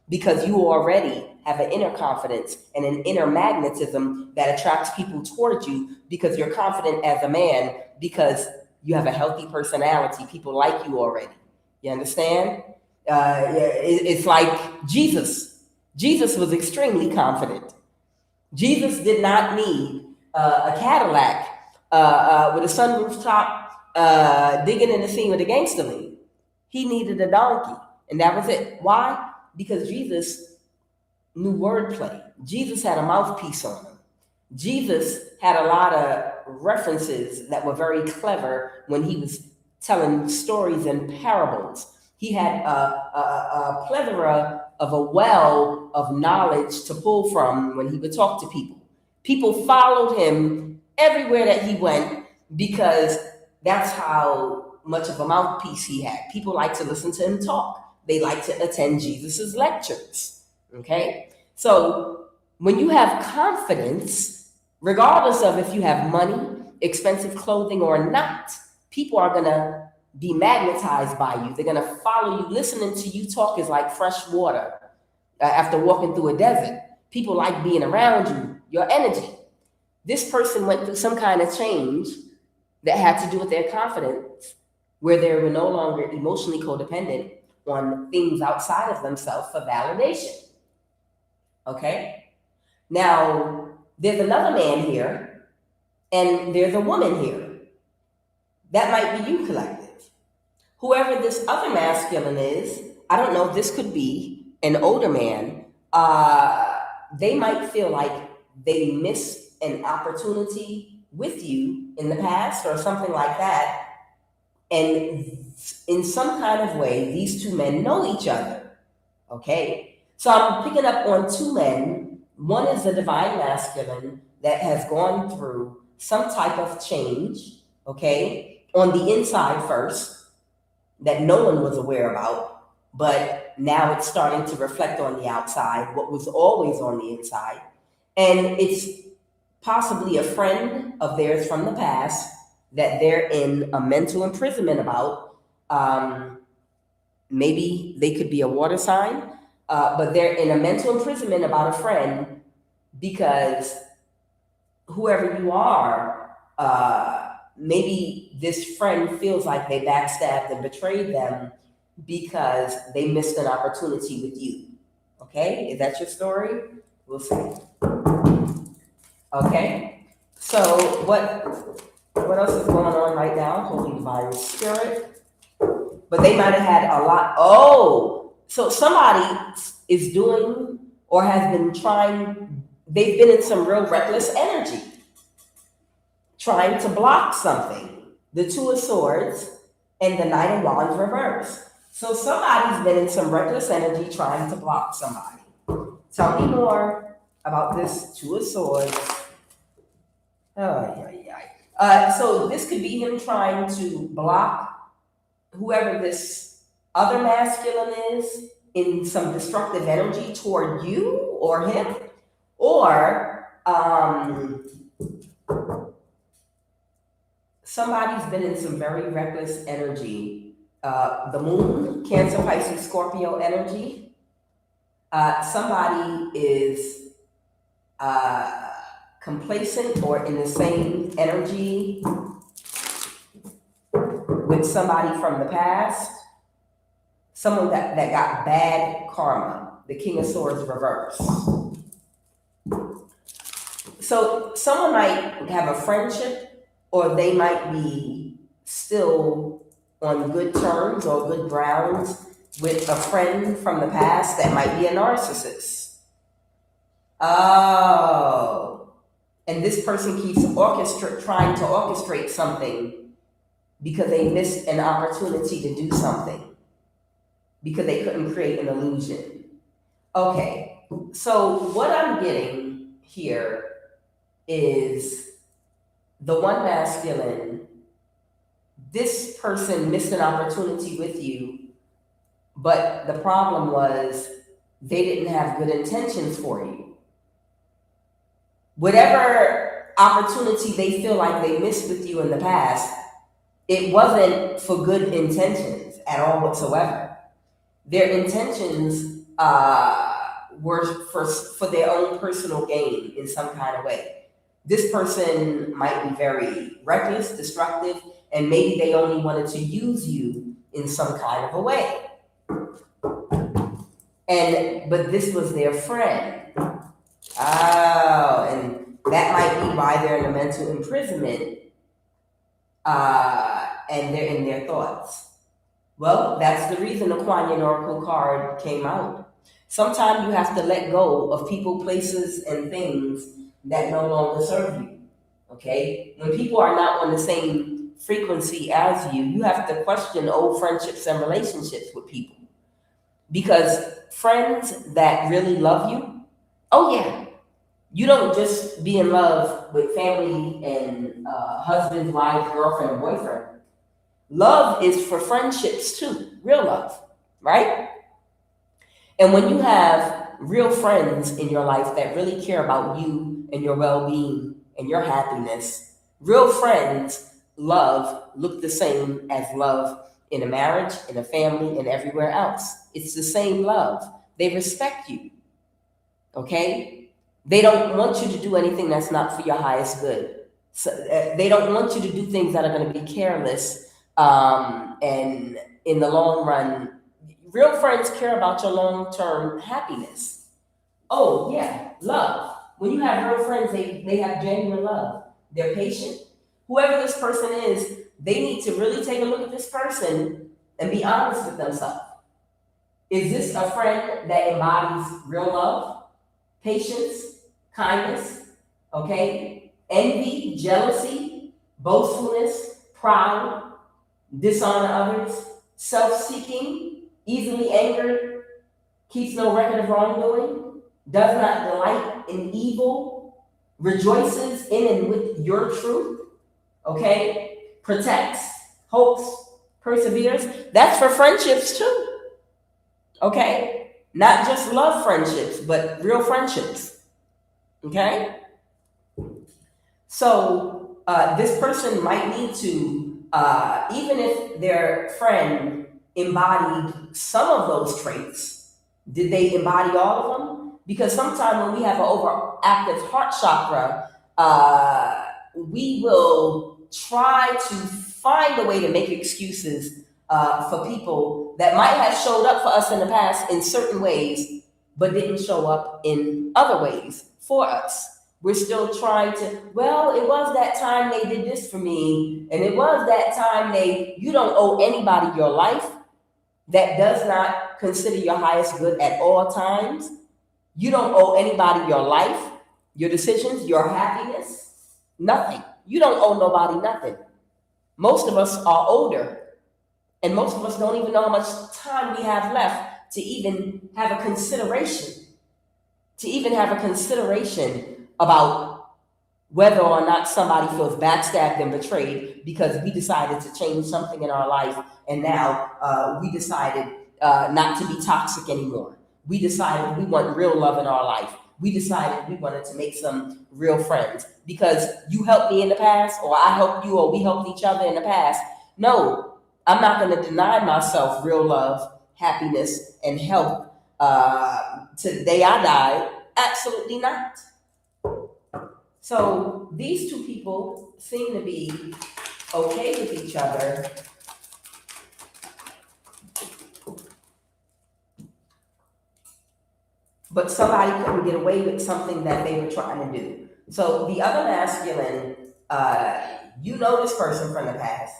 because you already have an inner confidence and an inner magnetism that attracts people towards you because you're confident as a man, because you have a healthy personality. People like you already. You understand? It's like Jesus. Jesus was extremely confident. Jesus did not need a Cadillac with a sunroof top digging in the scene with a gangster lean. He needed a donkey, and that was it. Why? Because Jesus knew wordplay. Jesus had a mouthpiece on him. Jesus had a lot of references that were very clever when he was telling stories and parables. He had a plethora of a well of knowledge to pull from when he would talk to people. People followed him everywhere that he went because that's how much of a mouthpiece he had. People like to listen to him talk. They like to attend Jesus's lectures, okay? So when you have confidence, regardless of if you have money, expensive clothing or not, people are gonna be magnetized by you. They're going to follow you. Listening to you talk is like fresh water after walking through a desert. People like being around you, your energy. This person went through some kind of change that had to do with their confidence, where they were no longer emotionally codependent on things outside of themselves for validation. Okay? Now, there's another man here, and there's a woman here. That might be you, collective. Whoever this other masculine is, I don't know, this could be an older man. They might feel like they missed an opportunity with you in the past or something like that. And in some kind of way, these two men know each other. Okay? So I'm picking up on two men. One is the divine masculine that has gone through some type of change, okay, on the inside first, that no one was aware about, but now it's starting to reflect on the outside, what was always on the inside. And it's possibly a friend of theirs from the past that they're in a mental imprisonment about. Maybe they could be a water sign, but they're in a mental imprisonment about a friend because whoever you are, maybe this friend feels like they backstabbed and betrayed them because they missed an opportunity with you. Okay, is that your story? We'll see. Okay, so what else is going on right now? Holy Divine Spirit. But they might have had a lot. Oh, so somebody is doing or has been trying, they've been in some real reckless energy, trying to block something. The Two of Swords and the Knight of Wands reverse. So somebody's been in some reckless energy trying to block somebody. Tell me more about this Two of Swords. So this could be him trying to block whoever this other masculine is in some destructive energy toward you or him, or somebody's been in some very reckless energy. The moon, Cancer, Pisces, Scorpio energy. Somebody is complacent or in the same energy with somebody from the past. Someone that got bad karma. The King of Swords reverse. So someone might have a friendship, or they might be still on good terms or good grounds with a friend from the past that might be a narcissist. Oh, and this person keeps trying to orchestrate something because they missed an opportunity to do something, because they couldn't create an illusion. Okay, so what I'm getting here is the one masculine, this person missed an opportunity with you, but the problem was they didn't have good intentions for you. Whatever opportunity they feel like they missed with you in the past, it wasn't for good intentions at all whatsoever. Their intentions were for their own personal gain in some kind of way. This person might be very reckless, destructive, and maybe they only wanted to use you in some kind of a way. But this was their friend. Oh, and that might be why they're in a mental imprisonment, and they're in their thoughts. Well, that's the reason the QUAN Oracle card came out. Sometimes you have to let go of people, places, and things that no longer serve you. Okay? When people are not on the same frequency as you, you have to question old friendships and relationships with people. Because friends that really love you, oh yeah, you don't just be in love with family and husband, wife, girlfriend, boyfriend. Love is for friendships too, real love, right? And when you have real friends in your life that really care about you and your well-being and your happiness, real friends love look the same as love in a marriage, in a family, and everywhere else. It's the same love. They respect you, okay? They don't want you to do anything that's not for your highest good. So, they don't want you to do things that are going to be careless, and in the long run, real friends care about your long-term happiness. Oh, yeah, love. When you have real friends, they have genuine love. They're patient. Whoever this person is, they need to really take a look at this person and be honest with themselves. Is this a friend that embodies real love, patience, kindness, okay? Envy, jealousy, boastfulness, pride, dishonor others, self-seeking, easily angered, keeps no record of wrongdoing, does not delight in evil, rejoices in and with your truth, okay? Protects, hopes, perseveres. That's for friendships too, okay? Not just love friendships, but real friendships, okay? So this person might need to, even if their friend embodied some of those traits, did they embody all of them? Because sometimes when we have an overactive heart chakra, we will try to find a way to make excuses for people that might have showed up for us in the past in certain ways, but didn't show up in other ways for us. We're still trying to, well, it was that time they did this for me, and it was that time you don't owe anybody your life. That does not consider your highest good at all times. You don't owe anybody your life, your decisions, your happiness, nothing. You don't owe nobody nothing. Most of us are older, and most of us don't even know how much time we have left to even have a consideration, about whether or not somebody feels backstabbed and betrayed because we decided to change something in our life, and now we decided not to be toxic anymore. We decided we want real love in our life. We decided we wanted to make some real friends because you helped me in the past, or I helped you, or we helped each other in the past. No, I'm not going to deny myself real love, happiness, and health to the day I die. Absolutely not. So these two people seem to be okay with each other. But somebody couldn't get away with something that they were trying to do. So the other masculine, you know this person from the past,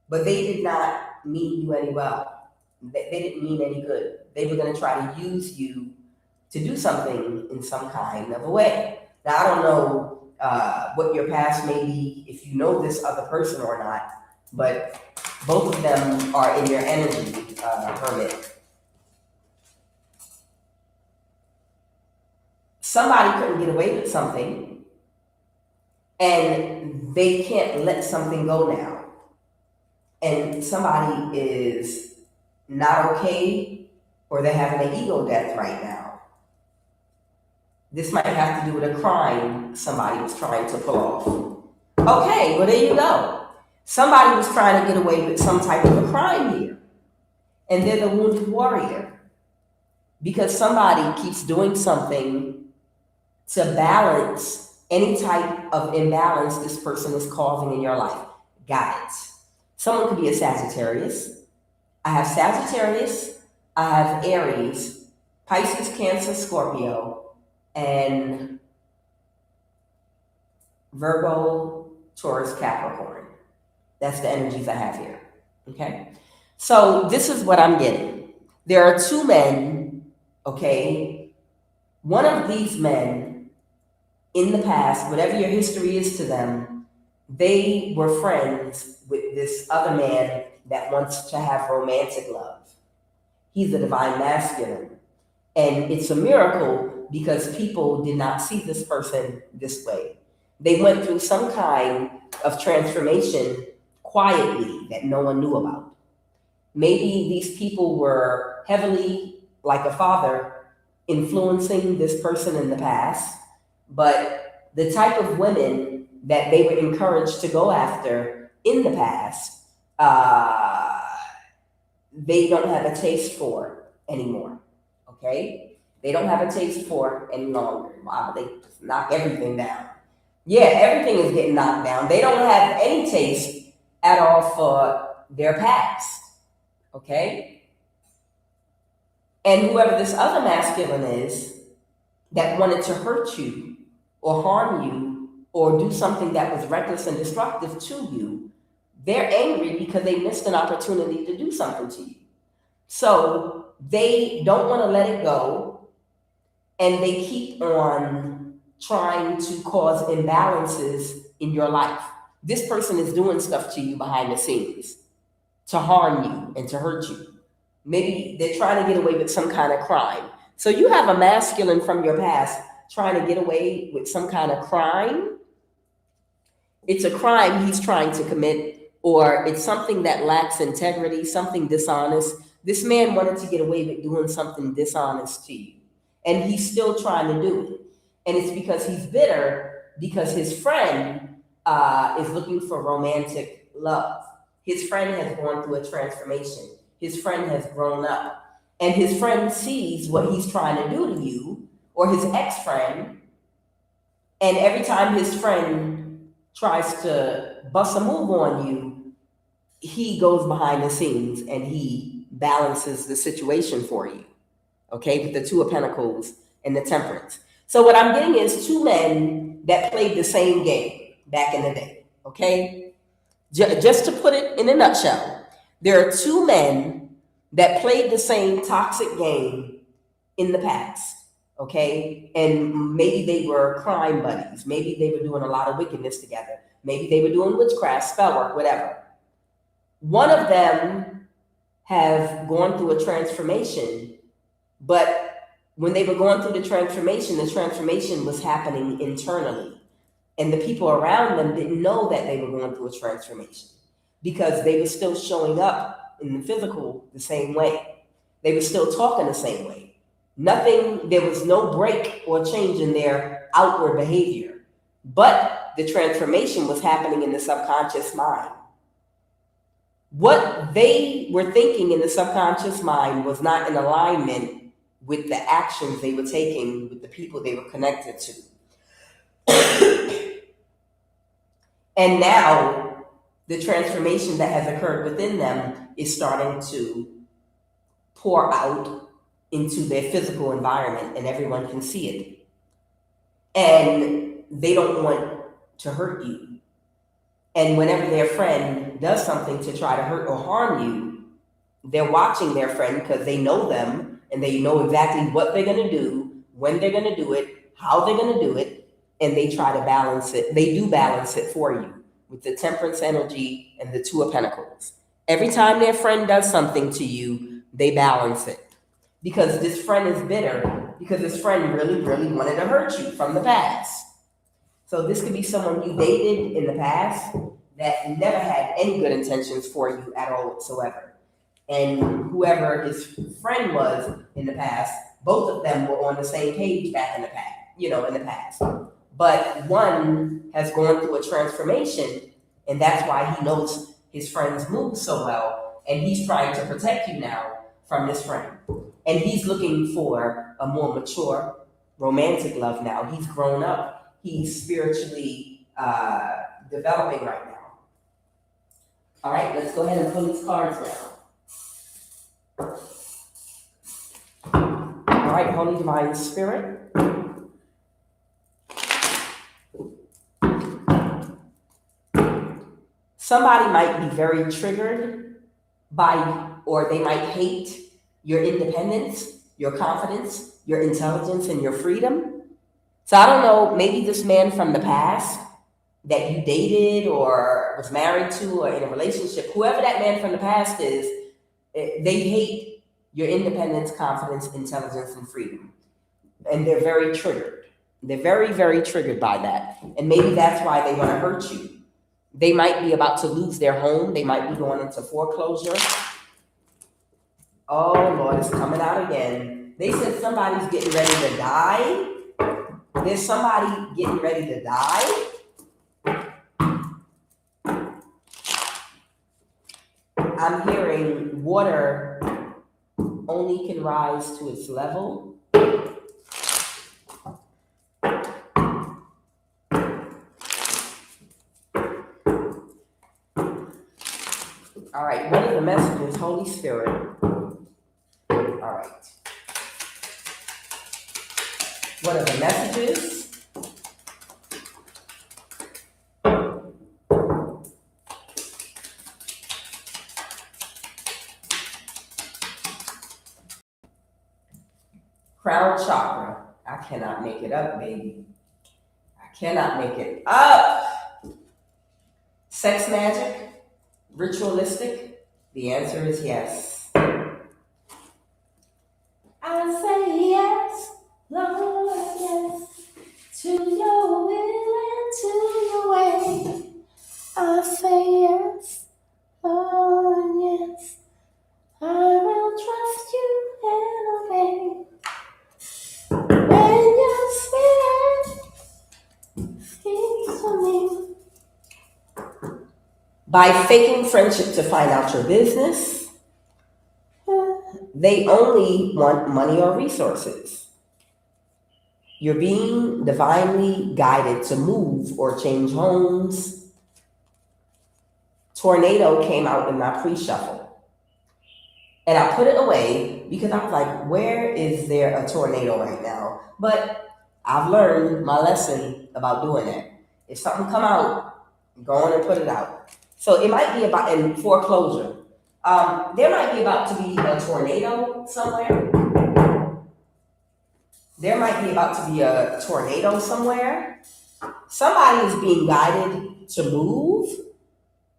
but they did not mean you any well. They didn't mean any good. They were going to try to use you to do something in some kind of a way. Now, I don't know what your past may be, if you know this other person or not, but both of them are in your energy, Hermit. Somebody couldn't get away with something, and they can't let something go now. And somebody is not okay, or they're having an ego death right now. This might have to do with a crime somebody was trying to pull off. Okay, well, there you go. Somebody was trying to get away with some type of a crime here, and they're the wounded warrior, because somebody keeps doing something to balance any type of imbalance this person is causing in your life. Got it. Someone could be a Sagittarius. I have Sagittarius, I have Aries, Pisces, Cancer, Scorpio, and Virgo, Taurus, Capricorn. That's the energies I have here, okay? So this is what I'm getting. There are two men, okay? One of these men, in the past, whatever your history is to them, they were friends with this other man that wants to have romantic love. He's the divine masculine. And it's a miracle because people did not see this person this way. They went through some kind of transformation quietly that no one knew about. Maybe these people were heavily, like a father, influencing this person in the past, but the type of women that they were encouraged to go after in the past, they don't have a taste for anymore. Okay? They don't have a taste for any longer. Wow, they just knock everything down. Yeah, everything is getting knocked down. They don't have any taste at all for their past. Okay? And whoever this other masculine is that wanted to hurt you or harm you or do something that was reckless and destructive to you, they're angry because they missed an opportunity to do something to you. So they don't want to let it go, and they keep on trying to cause imbalances in your life. This person is doing stuff to you behind the scenes to harm you and to hurt you. Maybe they're trying to get away with some kind of crime. So you have a masculine from your past trying to get away with some kind of crime. It's a crime he's trying to commit, or it's something that lacks integrity, something dishonest. This man wanted to get away with doing something dishonest to you, and he's still trying to do it. And it's because he's bitter because his friend is looking for romantic love. His friend has gone through a transformation. His friend has grown up. And his friend sees what he's trying to do to you, or his ex-friend, and every time his friend tries to bust a move on you, he goes behind the scenes and he balances the situation for you, okay, with the Two of Pentacles and the Temperance. So what I'm getting is two men that played the same game back in the day, okay? Just to put it in a nutshell, there are two men that played the same toxic game in the past, okay? And maybe they were crime buddies. Maybe they were doing a lot of wickedness together. Maybe they were doing witchcraft, spell work, whatever. One of them have gone through a transformation, but when they were going through the transformation was happening internally. And the people around them didn't know that they were going through a transformation because they were still showing up in the physical the same way. They were still talking the same way. There was no break or change in their outward behavior, but the transformation was happening in the subconscious mind. What they were thinking in the subconscious mind was not in alignment with the actions they were taking with the people they were connected to. And now the transformation that has occurred within them is starting to pour out into their physical environment, and everyone can see it. And they don't want to hurt you. And whenever their friend does something to try to hurt or harm you, they're watching their friend because they know them and they know exactly what they're going to do, when they're going to do it, how they're going to do it, and they try to balance it. They do balance it for you with the Temperance energy and the Two of Pentacles. Every time their friend does something to you, they balance it. Because this friend is bitter, because this friend really, really wanted to hurt you from the past. So this could be someone you dated in the past that never had any good intentions for you at all whatsoever. And whoever his friend was in the past, both of them were on the same page back in the past, in the past. But one has gone through a transformation, and that's why he knows his friend's moves so well, and he's trying to protect you now from this friend. And he's looking for a more mature, romantic love now. He's grown up. He's spiritually developing right now. All right, let's go ahead and pull these cards now. All right, Holy Divine Spirit. Somebody might be very triggered by, or they might hate your independence, your confidence, your intelligence, and your freedom. So I don't know, maybe this man from the past that you dated or was married to or in a relationship, whoever that man from the past is, they hate your independence, confidence, intelligence, and freedom. And they're very triggered. They're very, very triggered by that. And maybe that's why they want to hurt you. They might be about to lose their home. They might be going into foreclosure. Oh, Lord, it's coming out again. They said somebody's getting ready to die. There's somebody getting ready to die. I'm hearing water only can rise to its level. All right, what are the messages, Holy Spirit? All right. What are the messages? Crown chakra. I cannot make it up, baby. I cannot make it up. Sex magic? Ritualistic? The answer is yes. I say yes, Lord, yes, to your will and to your way. I say yes, Lord, yes, I will trust you and obey. When your spirit speaks to me. By faking friendship to find out your business, they only want money or resources. You're being divinely guided to move or change homes. Tornado came out in my pre-shuffle. And I put it away because I was like, where is there a tornado right now? But I've learned my lesson about doing that. If something come out, go on and put it out. So it might be about in foreclosure. There might be about to be a tornado somewhere. There might be about to be a tornado somewhere. Somebody is being guided to move.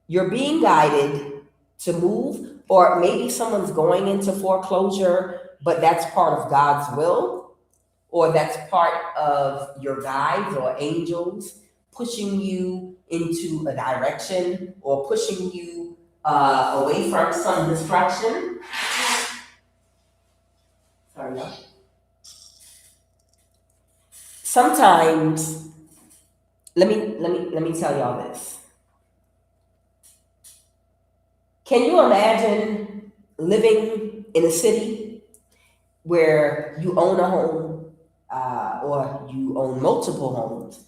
You're being guided to move, or maybe someone's going into foreclosure, but that's part of God's will, or that's part of your guides or angels pushing you into a direction or pushing you away from some distraction. Sorry, no. Sometimes, let me tell y'all this. Can you imagine living in a city where you own a home or you own multiple homes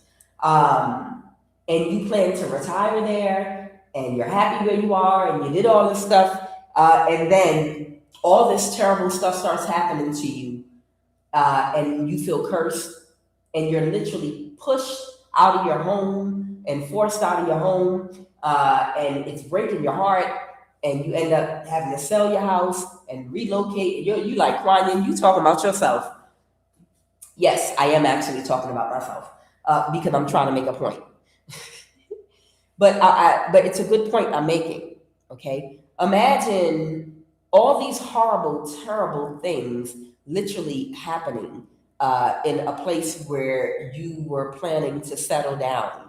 and you plan to retire there and you're happy where you are and you did all this stuff and then all this terrible stuff starts happening to you and you feel cursed and you're literally pushed out of your home and forced out of your home and it's breaking your heart. And you end up having to sell your house and relocate. You like crying, you talking about yourself. Yes, I am actually talking about myself because I'm trying to make a point. But it's a good point I'm making, okay? Imagine all these horrible, terrible things literally happening in a place where you were planning to settle down.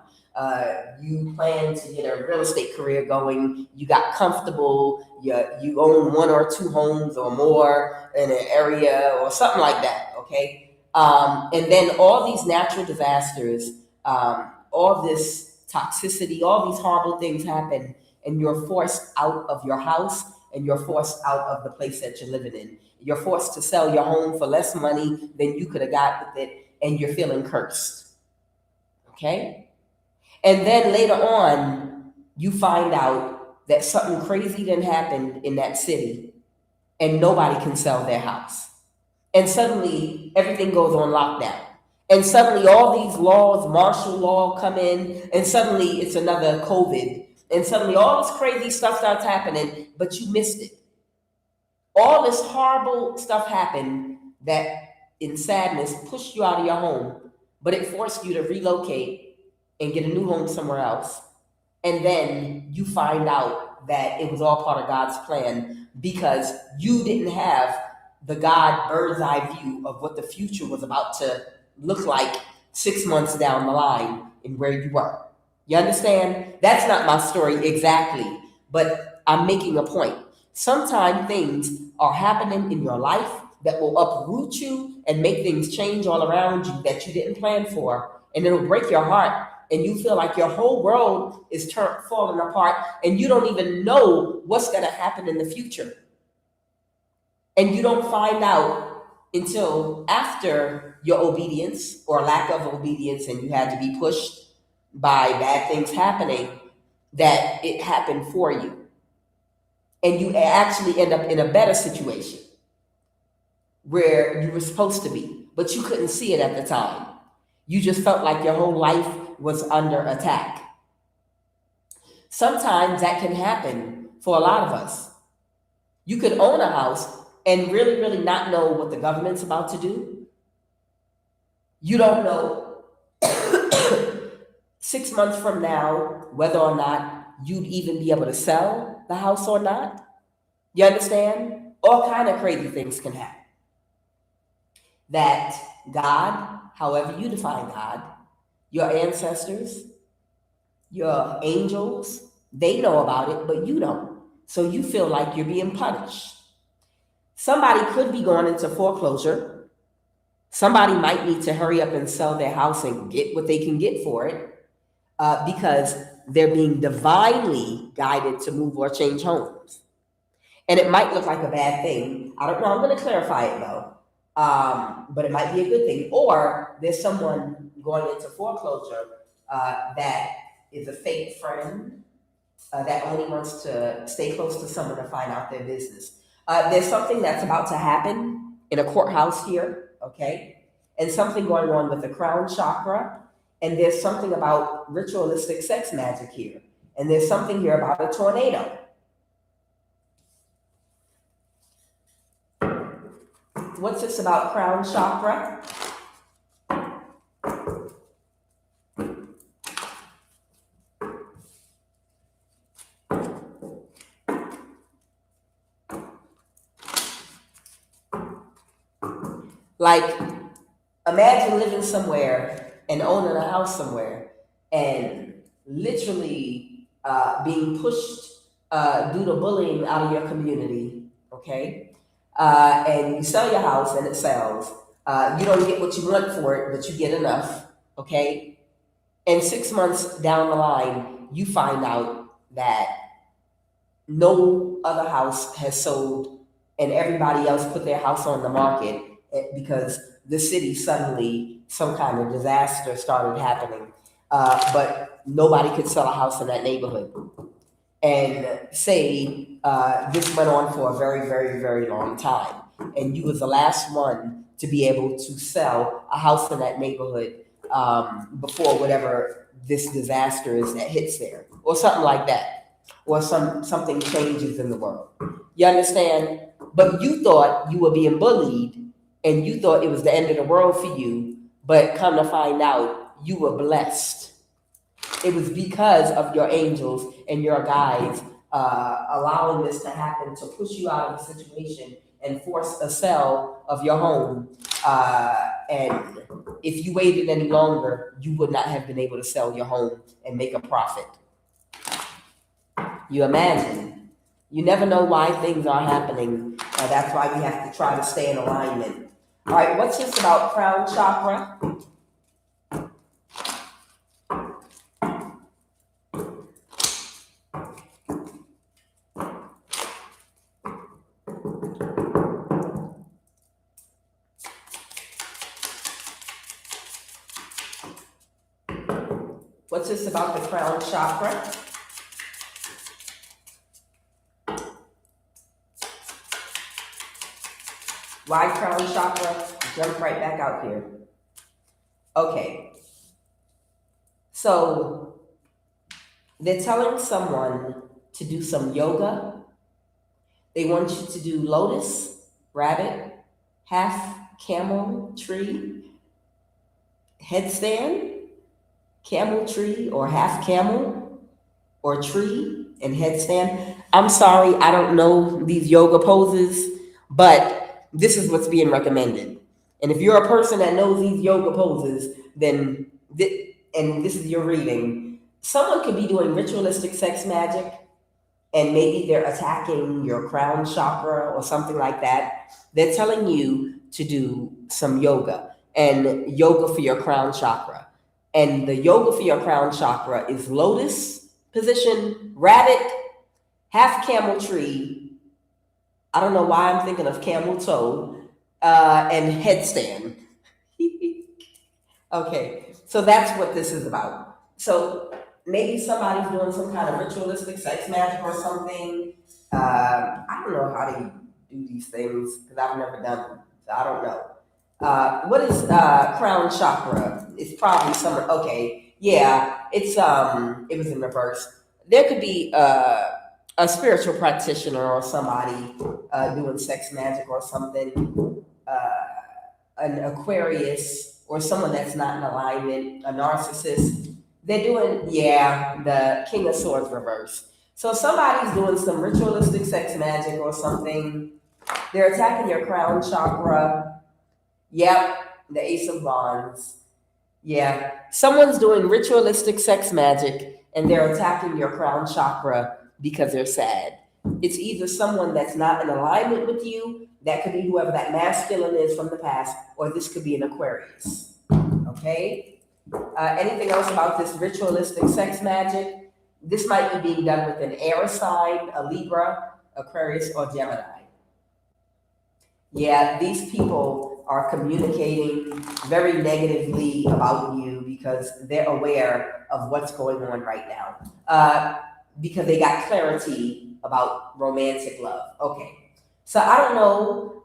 You plan to get a real estate career going, you got comfortable, you own one or two homes or more in an area or something like that, okay? And then all these natural disasters, all this toxicity, all these horrible things happen, and you're forced out of your house and you're forced out of the place that you're living in. You're forced to sell your home for less money than you could have got with it, and you're feeling cursed, okay? And then later on, you find out that something crazy didn't happen in that city and nobody can sell their house. And suddenly everything goes on lockdown. And suddenly all these laws, martial law come in, and suddenly it's another COVID. And suddenly all this crazy stuff starts happening, but you missed it. All this horrible stuff happened that in sadness pushed you out of your home, but it forced you to relocate and get a new home somewhere else. And then you find out that it was all part of God's plan because you didn't have the God bird's eye view of what the future was about to look like 6 months down the line and where you were. You understand? That's not my story exactly, but I'm making a point. Sometimes things are happening in your life that will uproot you and make things change all around you that you didn't plan for. And it'll break your heart and you feel like your whole world is falling apart, and you don't even know what's going to happen in the future. And you don't find out until after your obedience or lack of obedience, and you had to be pushed by bad things happening, that it happened for you. And you actually end up in a better situation where you were supposed to be, but you couldn't see it at the time. You just felt like your whole life was under attack. Sometimes that can happen for a lot of us. You could own a house and really, really not know what the government's about to do. You don't know 6 months from now whether or not you'd even be able to sell the house or not. You understand? All kind of crazy things can happen. That God, however you define God, your ancestors, your angels, they know about it, but you don't. So you feel like you're being punished. Somebody could be going into foreclosure. Somebody might need to hurry up and sell their house and get what they can get for it because they're being divinely guided to move or change homes. And it might look like a bad thing. I don't know. I'm going to clarify it though. But it might be a good thing. Or there's someone going into foreclosure that is a fake friend that only wants to stay close to someone to find out their business. There's something that's about to happen in a courthouse here, okay? And something going on with the crown chakra. And there's something about ritualistic sex magic here. And there's something here about a tornado. What's this about crown chakra? Like, imagine living somewhere and owning a house somewhere and literally being pushed due to bullying out of your community, okay? And you sell your house and it sells. You don't get what you want for it, but you get enough, okay? And 6 months down the line, you find out that no other house has sold and everybody else put their house on the market because the city suddenly, some kind of disaster started happening. But nobody could sell a house in that neighborhood. And say this went on for a very, very, very long time. And you was the last one to be able to sell a house in that neighborhood before whatever this disaster is that hits there, or something like that, or something changes in the world. You understand? But you thought you were being bullied, and you thought it was the end of the world for you, but come to find out, you were blessed. It was because of your angels and your guides allowing this to happen, to push you out of the situation and force a sale of your home. And if you waited any longer, you would not have been able to sell your home and make a profit. You imagine. You never know why things are happening. That's why we have to try to stay in alignment. All right, what's this about crown chakra? What's this about the crown chakra? Why crown chakra? Jump right back out here. Okay. So they're telling someone to do some yoga. They want you to do lotus, rabbit, half camel tree, headstand, camel tree, or half camel, or tree and headstand. I'm sorry, I don't know these yoga poses, but this is what's being recommended. And if you're a person that knows these yoga poses, then, and this is your reading, someone could be doing ritualistic sex magic, and maybe they're attacking your crown chakra or something like that. They're telling you to do some yoga, and yoga for your crown chakra. And the yoga for your crown chakra is lotus position, rabbit, half camel tree. I don't know why I'm thinking of camel toe, and headstand. Okay, so that's what this is about. So maybe somebody's doing some kind of ritualistic sex magic or something. I don't know how they do these things because I've never done them. So I don't know. What is crown chakra? It's probably some. Okay, yeah, it's it was in reverse. There could be a spiritual practitioner or somebody doing sex magic or something. An Aquarius or someone that's not in alignment, a narcissist. They're doing, yeah, the King of Swords reverse. So somebody's doing some ritualistic sex magic or something. They're attacking your crown chakra. Yep, the Ace of Wands. Yeah, someone's doing ritualistic sex magic and they're attacking your crown chakra because they're sad. It's either someone that's not in alignment with you, that could be whoever that masculine is from the past, or this could be an Aquarius. Okay? Anything else about this ritualistic sex magic? This might be being done with an air sign, a Libra, Aquarius, or Gemini. Yeah, these people are communicating very negatively about you because they're aware of what's going on right now. Because they got clarity about romantic love. Okay. So I don't know,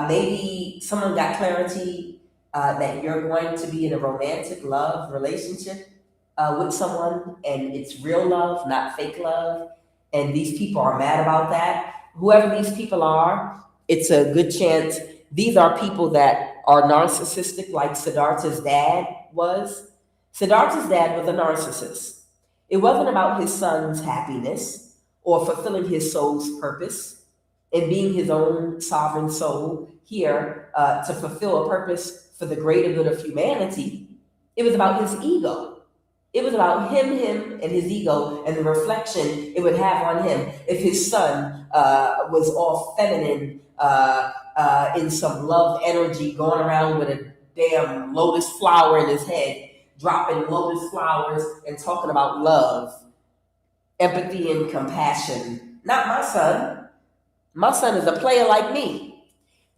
maybe someone got clarity that you're going to be in a romantic love relationship with someone, and it's real love, not fake love. And these people are mad about that. Whoever these people are, it's a good chance these are people that are narcissistic, like Siddhartha's dad was. Siddhartha's dad was a narcissist. It wasn't about his son's happiness or fulfilling his soul's purpose and being his own sovereign soul here to fulfill a purpose for the greater good of humanity. It was about his ego. It was about him, and his ego, and the reflection it would have on him if his son was all feminine, in some love energy, going around with a damn lotus flower in his head, dropping lotus flowers and talking about love, empathy, and compassion. Not my son. My son is a player like me.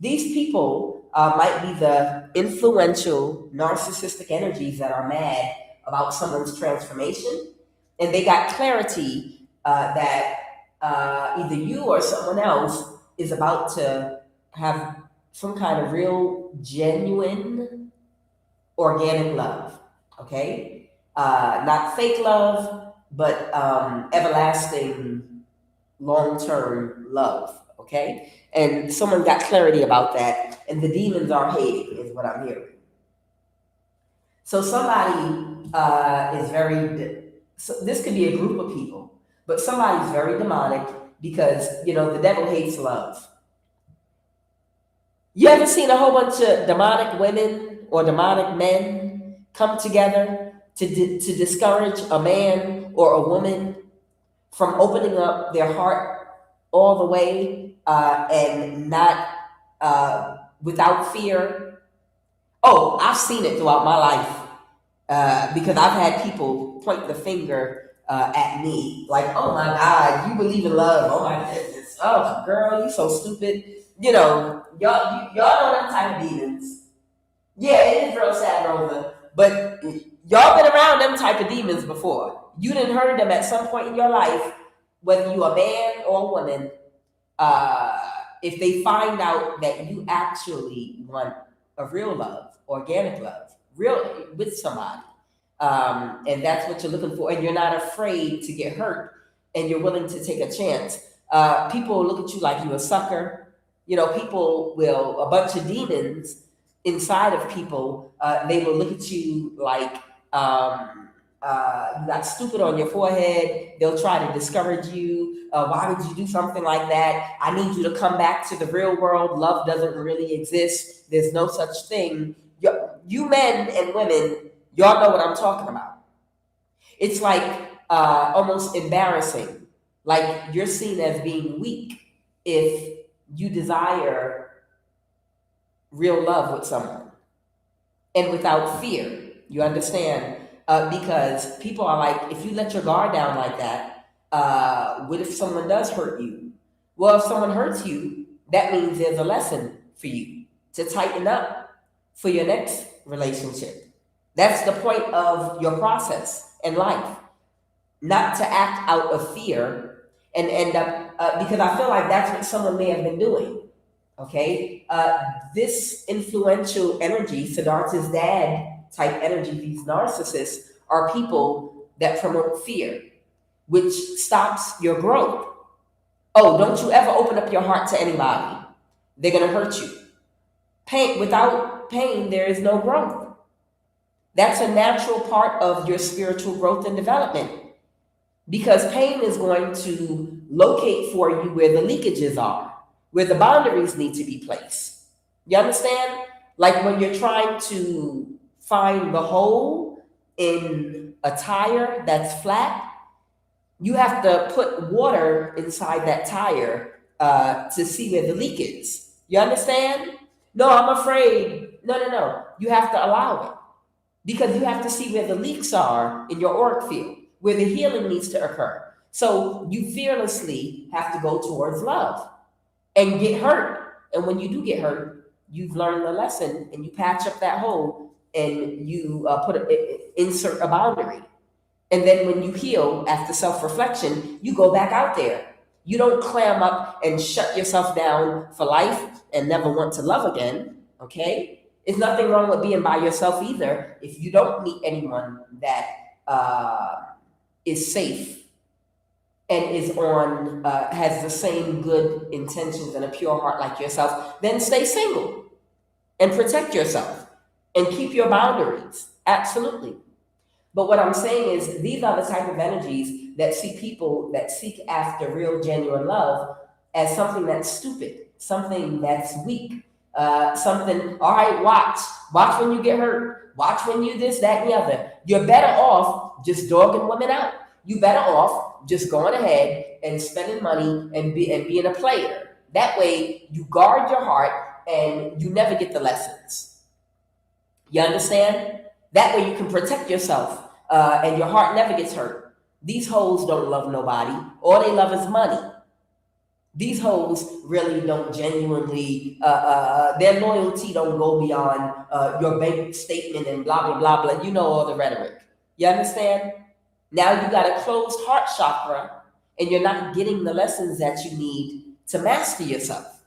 These people might be the influential narcissistic energies that are mad about someone's transformation, and they got clarity that either you or someone else is about to have some kind of real, genuine, organic love. Okay, not fake love, but everlasting, long-term love. Okay, and someone got clarity about that, and the demons are hating, is what I'm hearing. So somebody is very, so this could be a group of people, but somebody's very demonic because, you know, the devil hates love. You ever seen a whole bunch of demonic women or demonic men come together to discourage a man or a woman from opening up their heart all the way and not without fear? Oh, I've seen it throughout my life because I've had people point the finger at me like, oh my God, you believe in love. Oh my goodness. Oh, girl, you so stupid. You know, y'all know them type of demons. Yeah, it is real sad, Rosa. But y'all been around them type of demons before. You done heard them at some point in your life, whether you a man or a woman, if they find out that you actually want a real love, organic love, real with somebody, and that's what you're looking for, and you're not afraid to get hurt, and you're willing to take a chance. People look at you like you a sucker. You know, people will, a bunch of demons inside of people, they will look at you like you got stupid on your forehead. They'll try to discourage you. Why would you do something like that? I need you to come back to the real world. Love doesn't really exist. There's no such thing. You men and women, y'all know what I'm talking about. It's like almost embarrassing. Like you're seen as being weak if you desire real love with someone and without fear. You understand? because people are like, if you let your guard down like that, what if someone does hurt you? Well, if someone hurts you, that means there's a lesson for you to tighten up for your next relationship. That's the point of your process in life, not to act out of fear and end up, because I feel like that's what someone may have been doing. Okay, this influential energy, Siddhartha's dad type energy, these narcissists are people that promote fear, which stops your growth. Oh, don't you ever open up your heart to anybody. They're going to hurt you. Pain, without pain, there is no growth. That's a natural part of your spiritual growth and development, because pain is going to locate for you where the leakages are, where the boundaries need to be placed. You understand? Like when you're trying to find the hole in a tire that's flat, you have to put water inside that tire to see where the leak is. You understand? No, I'm afraid. No. You have to allow it, because you have to see where the leaks are in your auric field, where the healing needs to occur. So you fearlessly have to go towards love and get hurt. And when you do get hurt, you've learned the lesson and you patch up that hole and you insert a boundary. And then when you heal after self-reflection, you go back out there. You don't clam up and shut yourself down for life and never want to love again, okay? There's nothing wrong with being by yourself either if you don't meet anyone that is safe and is on has the same good intentions and a pure heart like yourself. Then stay single and protect yourself and keep your boundaries. Absolutely. But what I'm saying is, these are the type of energies that see people that seek after real, genuine love as something that's stupid, something that's weak, something, all right, watch when you get hurt, watch when you this, that, and the other. You're better off just dogging women out. You better off just going ahead and spending money and being a player. That way, you guard your heart and you never get the lessons. You understand? That way, you can protect yourself. And your heart never gets hurt. These hoes don't love nobody. All they love is money. These hoes really don't genuinely, their loyalty don't go beyond your bank statement and blah, blah, blah, blah. You know all the rhetoric. You understand? Now you got a closed heart chakra and you're not getting the lessons that you need to master yourself.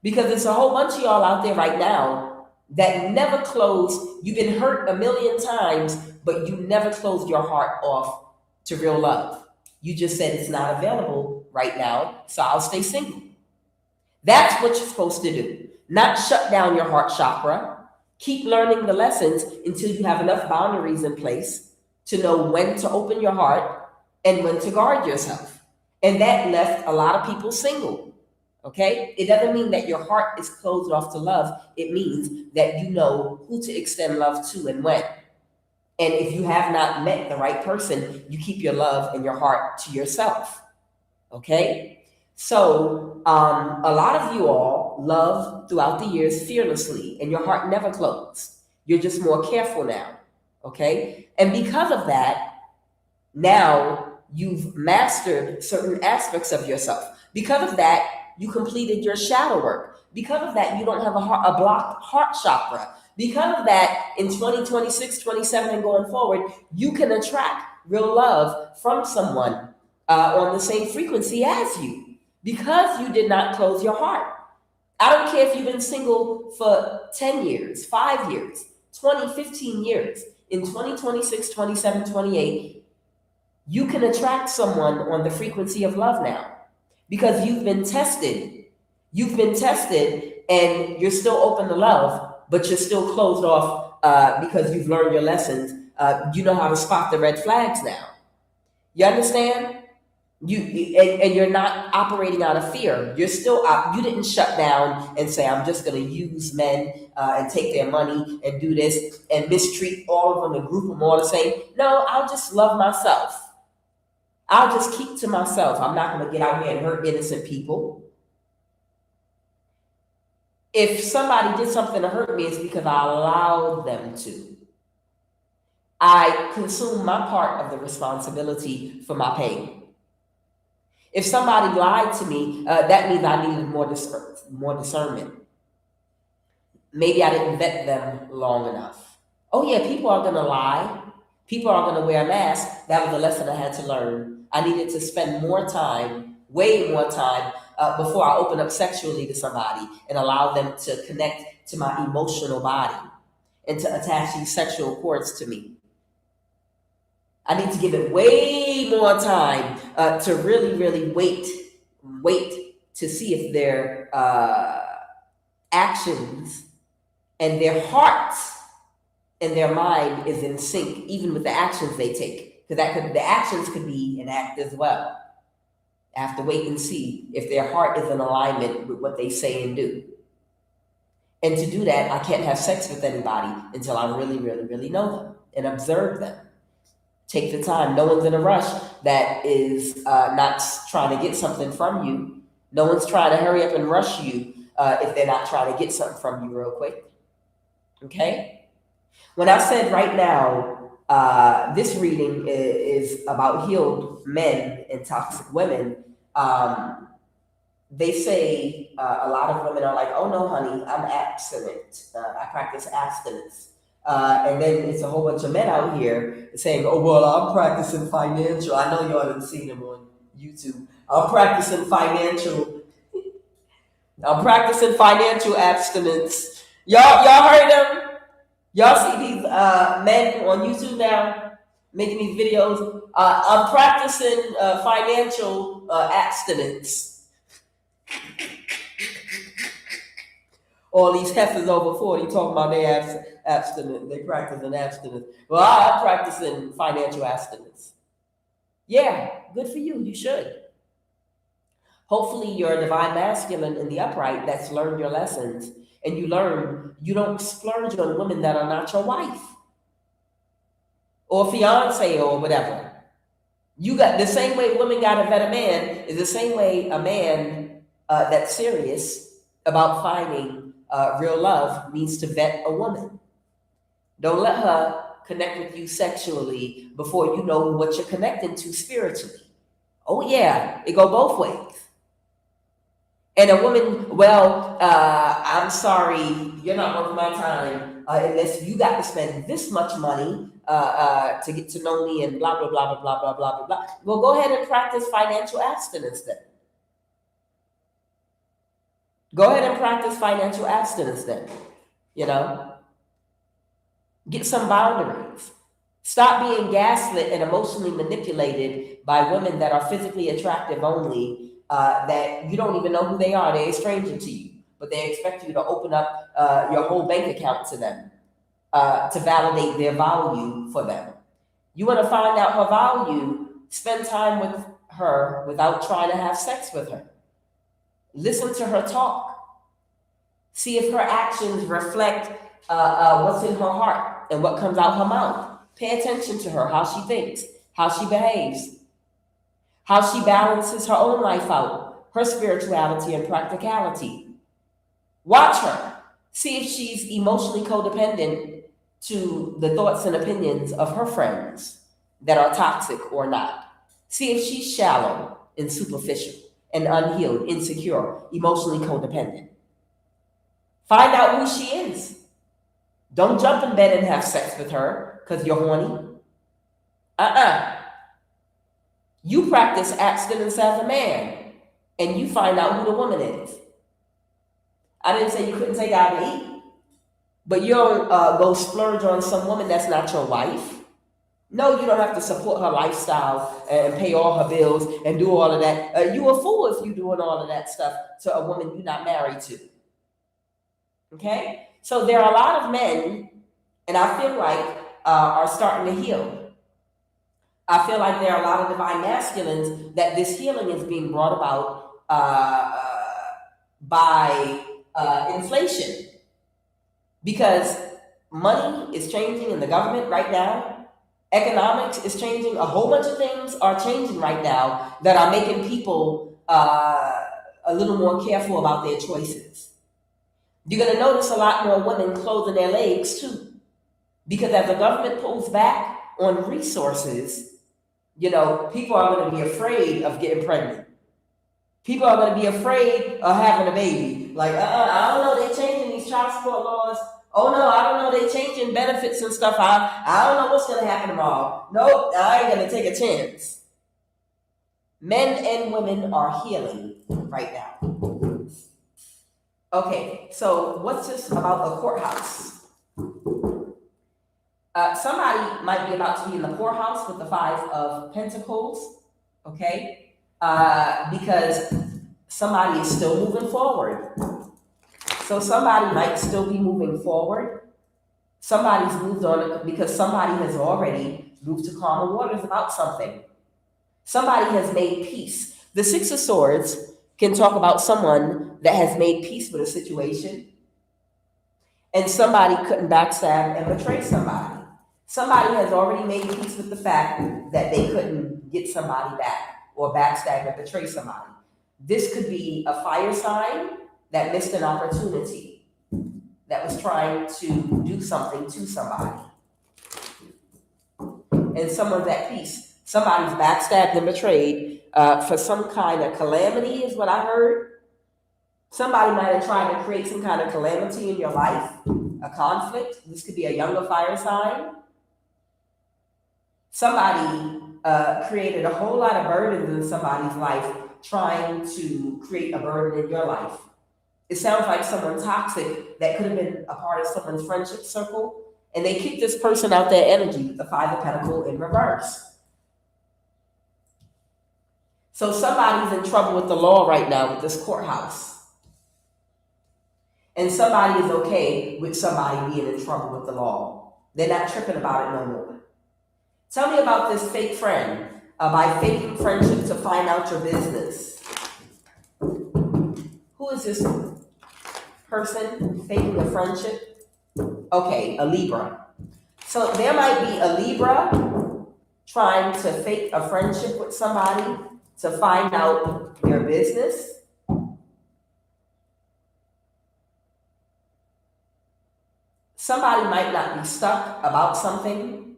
Because there's a whole bunch of y'all out there right now that never closed. You've been hurt a million times, but you never closed your heart off to real love. You just said it's not available right now, so I'll stay single. That's what you're supposed to do. Not shut down your heart chakra. Keep learning the lessons until you have enough boundaries in place to know when to open your heart and when to guard yourself. And that left a lot of people single. Okay? It doesn't mean that your heart is closed off to love. It means that you know who to extend love to and when. And if you have not met the right person, you keep your love and your heart to yourself. Okay? So, a lot of you all love throughout the years fearlessly, and your heart never closed. You're just more careful now. Okay? And because of that, now you've mastered certain aspects of yourself. Because of that, you completed your shadow work. Because of that, you don't have a blocked heart chakra. Because of that, in 2026, 27, and going forward, you can attract real love from someone on the same frequency as you, because you did not close your heart. I don't care if you've been single for 10 years, 5 years, 20, 15 years. In 2026, 27, 28, you can attract someone on the frequency of love now, because you've been tested. You've been tested and you're still open to love, but you're still closed off because you've learned your lessons. You know how to spot the red flags now. You understand? And you're not operating out of fear. You're still you didn't shut down and say, I'm just going to use men and take their money and do this and mistreat all of them and group them all the same. No, I'll just love myself. I'll just keep to myself. I'm not going to get out here and hurt innocent people. If somebody did something to hurt me, it's because I allowed them to. I consume my part of the responsibility for my pain. If somebody lied to me, that means I needed more discernment. Maybe I didn't vet them long enough. Oh yeah, people are gonna lie. People are gonna wear masks. That was a lesson I had to learn. I needed to spend more time, way more time, before I open up sexually to somebody and allow them to connect to my emotional body and to attach these sexual cords to me. I need to give it way more time to really, really wait to see if their actions and their hearts and their mind is in sync, even with the actions they take. Because the actions could be an act as well. I have to wait and see if their heart is in alignment with what they say and do. And to do that, I can't have sex with anybody until I really, really, really know them and observe them. Take the time. No one's in a rush that is not trying to get something from you. No one's trying to hurry up and rush you if they're not trying to get something from you real quick. Okay? When I said right now, this reading is about healed men and toxic women, they say a lot of women are like, oh no, honey, I'm abstinent. I practice abstinence. And then it's a whole bunch of men out here saying, oh, well, I'm practicing financial. I know y'all haven't seen them on YouTube. I'm practicing financial abstinence. Y'all heard them? Y'all see these men on YouTube now making these videos? I'm practicing financial abstinence. All these heifers over 40 talking about they abstinent. They practice an abstinence. Well, I'm practicing financial abstinence. Yeah, good for you. You should. Hopefully you're a divine masculine in the upright that's learned your lessons. And you learn you don't splurge on women that are not your wife or fiance or whatever. You got the same way women got to vet a man is the same way a man that's serious about finding real love needs to vet a woman. Don't let her connect with you sexually before you know what you're connecting to spiritually. Oh yeah, it go both ways. And a woman, well, I'm sorry, you're not worth my time unless you got to spend this much money to get to know me and blah, blah, blah, blah, blah, blah, blah, blah, blah. Well, go ahead and practice financial abstinence then. Go ahead and practice financial abstinence then, you know. Get some boundaries. Stop being gaslit and emotionally manipulated by women that are physically attractive only, that you don't even know who they are. They're a stranger to you, but they expect you to open up your whole bank account to them to validate their value for them. You want to find out her value, spend time with her without trying to have sex with her. Listen to her talk. See if her actions reflect what's in her heart and what comes out her mouth. Pay attention to her, how she thinks, how she behaves, how she balances her own life out, her spirituality and practicality. Watch her. See if she's emotionally codependent to the thoughts and opinions of her friends that are toxic or not. See if she's shallow and superficial and unhealed, insecure, emotionally codependent. Find out who she is. Don't jump in bed and have sex with her because you're horny. You practice abstinence as a man and you find out who the woman is. I didn't say you couldn't take out to eat, but you don't go splurge on some woman that's not your wife. No, you don't have to support her lifestyle and pay all her bills and do all of that. You a fool if you're doing all of that stuff to a woman you're not married to. Okay? So there are a lot of men, and I feel like are starting to heal. I feel like there are a lot of divine masculines that this healing is being brought about by inflation. Because money is changing in the government right now. Economics is changing. A whole bunch of things are changing right now that are making people a little more careful about their choices. You're going to notice a lot more women closing their legs too, Because as the government pulls back on resources, people are going to be afraid of getting pregnant. People are going to be afraid of having a baby. Like, I don't know, they're changing these child support laws. Oh no, I don't know, they're changing benefits and stuff. I don't know what's going to happen tomorrow. Nope, I ain't going to take a chance. Men and women are healing right now. Okay, so what's this about a courthouse? Somebody might be about to be in the poorhouse with the Five of Pentacles, okay? Because somebody is still moving forward. So somebody might still be moving forward. Somebody's moved on because somebody has already moved to calmer waters about something. Somebody has made peace. The Six of Swords can talk about someone that has made peace with a situation, and somebody couldn't backstab and betray somebody. Somebody has already made peace with the fact that they couldn't get somebody back or backstab and betray somebody. This could be a fire sign that missed an opportunity, that was trying to do something to somebody. And someone's at peace. Somebody's backstabbed and betrayed for some kind of calamity, is what I heard. Somebody might have tried to create some kind of calamity in your life, a conflict. This could be a younger fire sign. Somebody created a whole lot of burdens in somebody's life, trying to create a burden in your life. It sounds like someone toxic that could have been a part of someone's friendship circle, and they kicked this person out their energy with the Five of Pentacles in reverse. So somebody's in trouble with the law right now with this courthouse. And somebody is okay with somebody being in trouble with the law. They're not tripping about it no more. Tell me about this fake friend. By faking friendship to find out your business. Who is this person faking a friendship? Okay, a Libra. So there might be a Libra trying to fake a friendship with somebody to find out your business. Somebody might not be stuck about something.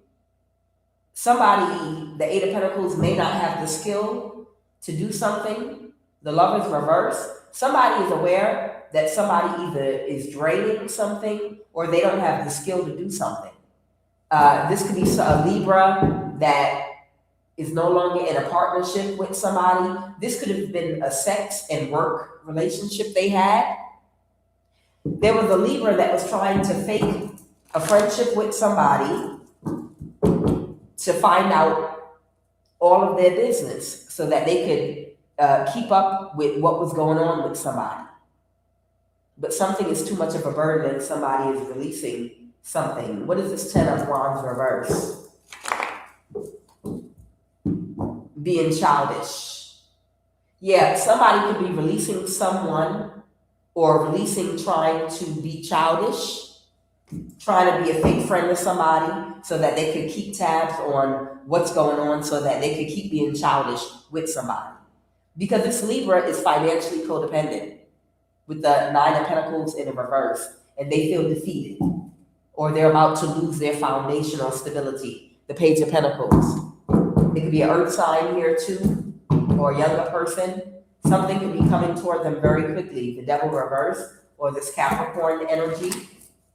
Somebody, the Eight of Pentacles, may not have the skill to do something. The Lover's reverse. Somebody is aware that somebody either is draining something or they don't have the skill to do something. This could be a Libra that is no longer in a partnership with somebody. This could have been a sex and work relationship they had. There was a Libra that was trying to fake a friendship with somebody to find out all of their business so that they could keep up with what was going on with somebody. But something is too much of a burden and somebody is releasing something. What is this Ten of Wands reverse? Being childish. Yeah, somebody could be releasing someone or trying to be childish, trying to be a fake friend to somebody so that they could keep tabs on what's going on so that they could keep being childish with somebody. Because this Libra is financially codependent with the Nine of Pentacles in a reverse, and they feel defeated or they're about to lose their foundational stability. The Page of Pentacles. It could be an earth sign here too, or a younger person. Something could be coming toward them very quickly. The Devil reverse, or this Capricorn energy.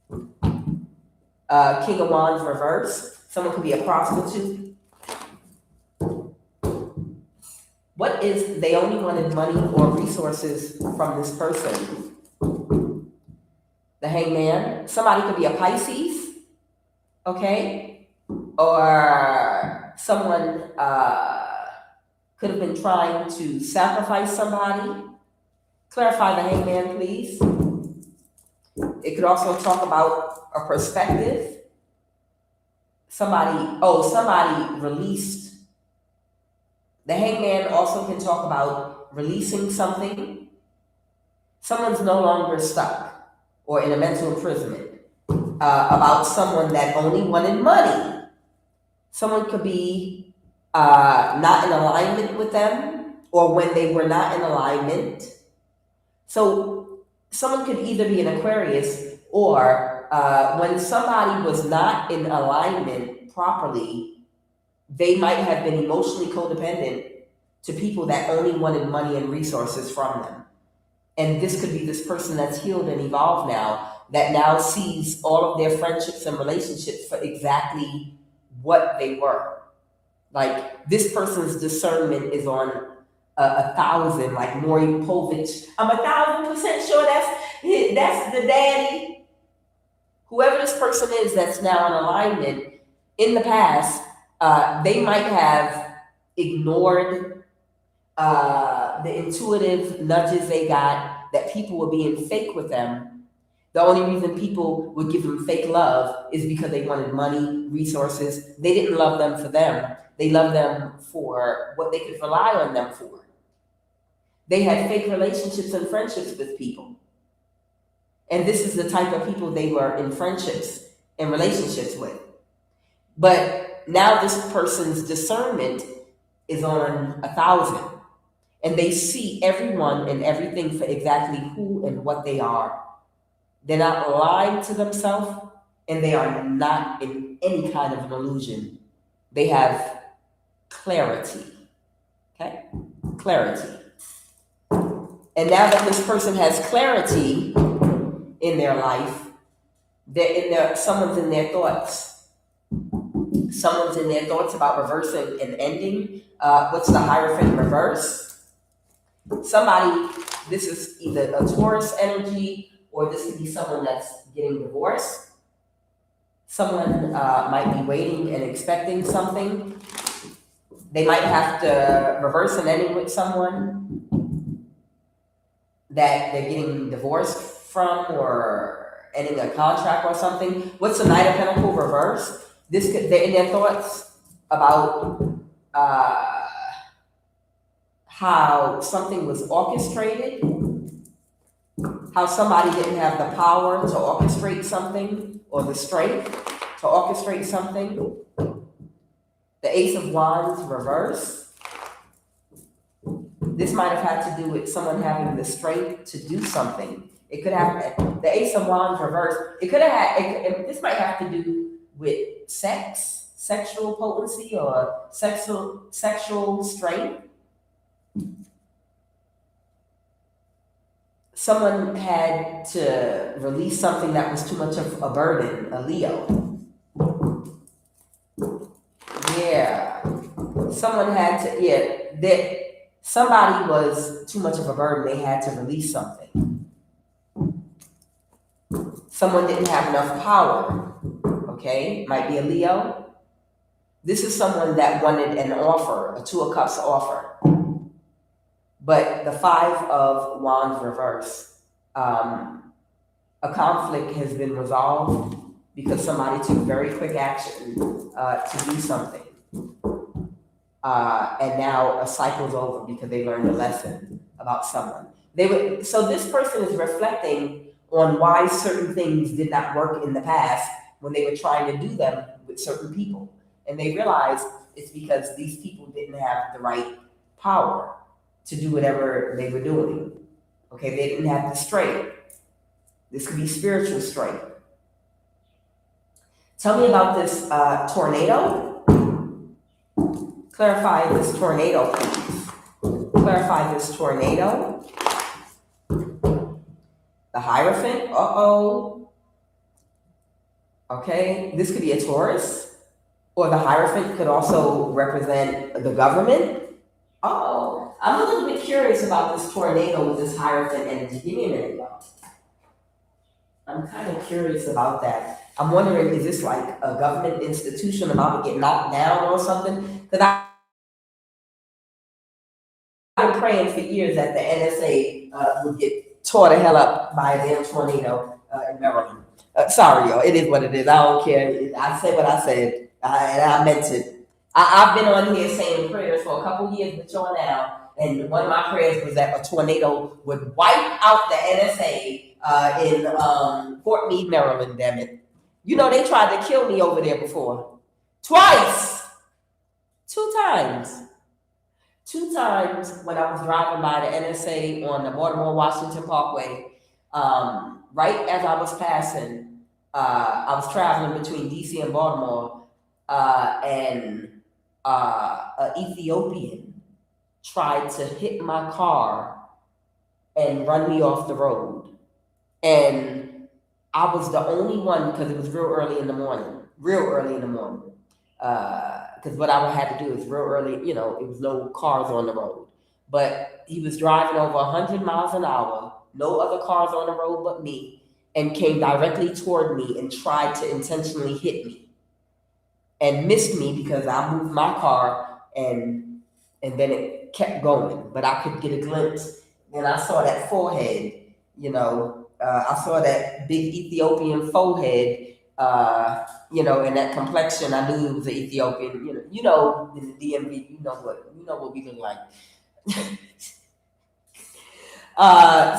King of Wands reverse. Someone could be a prostitute. What is they only wanted money or resources from this person? The Hangman. Somebody could be a Pisces, okay? Or someone could have been trying to sacrifice somebody. Clarify the Hangman, please. It could also talk about a perspective. Somebody released. The Hangman also can talk about releasing something. Someone's no longer stuck or in a mental imprisonment about someone that only wanted money. Someone could be not in alignment with them, or when they were not in alignment. So someone could either be an Aquarius or when somebody was not in alignment properly, they might have been emotionally codependent to people that only wanted money and resources from them. And this could be this person that's healed and evolved now, that now sees all of their friendships and relationships for exactly what they were. Like, this person's discernment is on 1,000, like Maury Povich. I'm 1,000% sure that's the daddy. Whoever this person is that's now in alignment, in the past, they might have ignored the intuitive nudges they got that people were being fake with them. The only reason people would give them fake love is because they wanted money, resources. They didn't love them for them. They loved them for what they could rely on them for. They had fake relationships and friendships with people. And this is the type of people they were in friendships and relationships with. But now this person's discernment is on 1,000. And they see everyone and everything for exactly who and what they are. They're not lying to themselves, and they are not in any kind of an illusion. They have clarity. Okay? Clarity. And now that this person has clarity in their life, someone's in their thoughts. Someone's in their thoughts about reversing and ending. What's the Hierophant reverse? Somebody, this is either a Taurus energy, or this could be someone that's getting divorced. Someone might be waiting and expecting something. They might have to reverse an ending with someone that they're getting divorced from, or ending a contract or something. What's the Knight of Pentacles reverse? They're in their thoughts about how something was orchestrated, how somebody didn't have the power to orchestrate something, or the strength to orchestrate something. The Ace of Wands reverse. This might have had to do with someone having the strength to do something. It could have, the Ace of Wands reverse, it could have had, this might have to do with sex, sexual potency, or sexual strength. Someone had to release something that was too much of a burden, a Leo. Yeah. Someone had to, somebody was too much of a burden. They had to release something. Someone didn't have enough power. Okay, might be a Leo. This is someone that wanted an offer, a Two of Cups offer. But the Five of Wands reverse. A conflict has been resolved because somebody took very quick action to do something. And now a cycle's over because they learned a lesson about someone. So this person is reflecting on why certain things did not work in the past when they were trying to do them with certain people. And they realized it's because these people didn't have the right power to do whatever they were doing. Okay, they didn't have the strength. This could be spiritual strength. Tell me about this tornado. Clarify this tornado, please. Clarify this tornado. The Hierophant, uh-oh. Okay, this could be a Taurus, or the Hierophant could also represent the government. Oh, I'm a little bit curious about this tornado with this Hierophant energy. Give me a minute, y'all. I'm kind of curious about that. I'm wondering, is this like a government institution about to get knocked down or something? Because I've been praying for years that the NSA would get tore the hell up by a damn tornado in Maryland. Sorry, y'all. It is what it is. I don't care. I said what I said, and I meant it. I've been on here saying prayers for a couple years with y'all now, and one of my prayers was that a tornado would wipe out the NSA in Fort Meade, Maryland, damn it. You know, they tried to kill me over there before. Twice. 2 times. 2 times when I was driving by the NSA on the Baltimore-Washington Parkway, right as I was passing, I was traveling between DC and Baltimore, and an Ethiopian tried to hit my car and run me off the road. And I was the only one, because it was real early in the morning, real early in the morning. Because what I would have to do is real early, you know, it was no cars on the road. But he was driving over 100 miles an hour, no other cars on the road but me, and came directly toward me and tried to intentionally hit me and missed me because I moved my car, and then it kept going. But I could get a glimpse. And I saw that forehead, you know, I saw that big Ethiopian forehead, you know, and that complexion. I knew it was an Ethiopian. In the DMV, you know what we look like.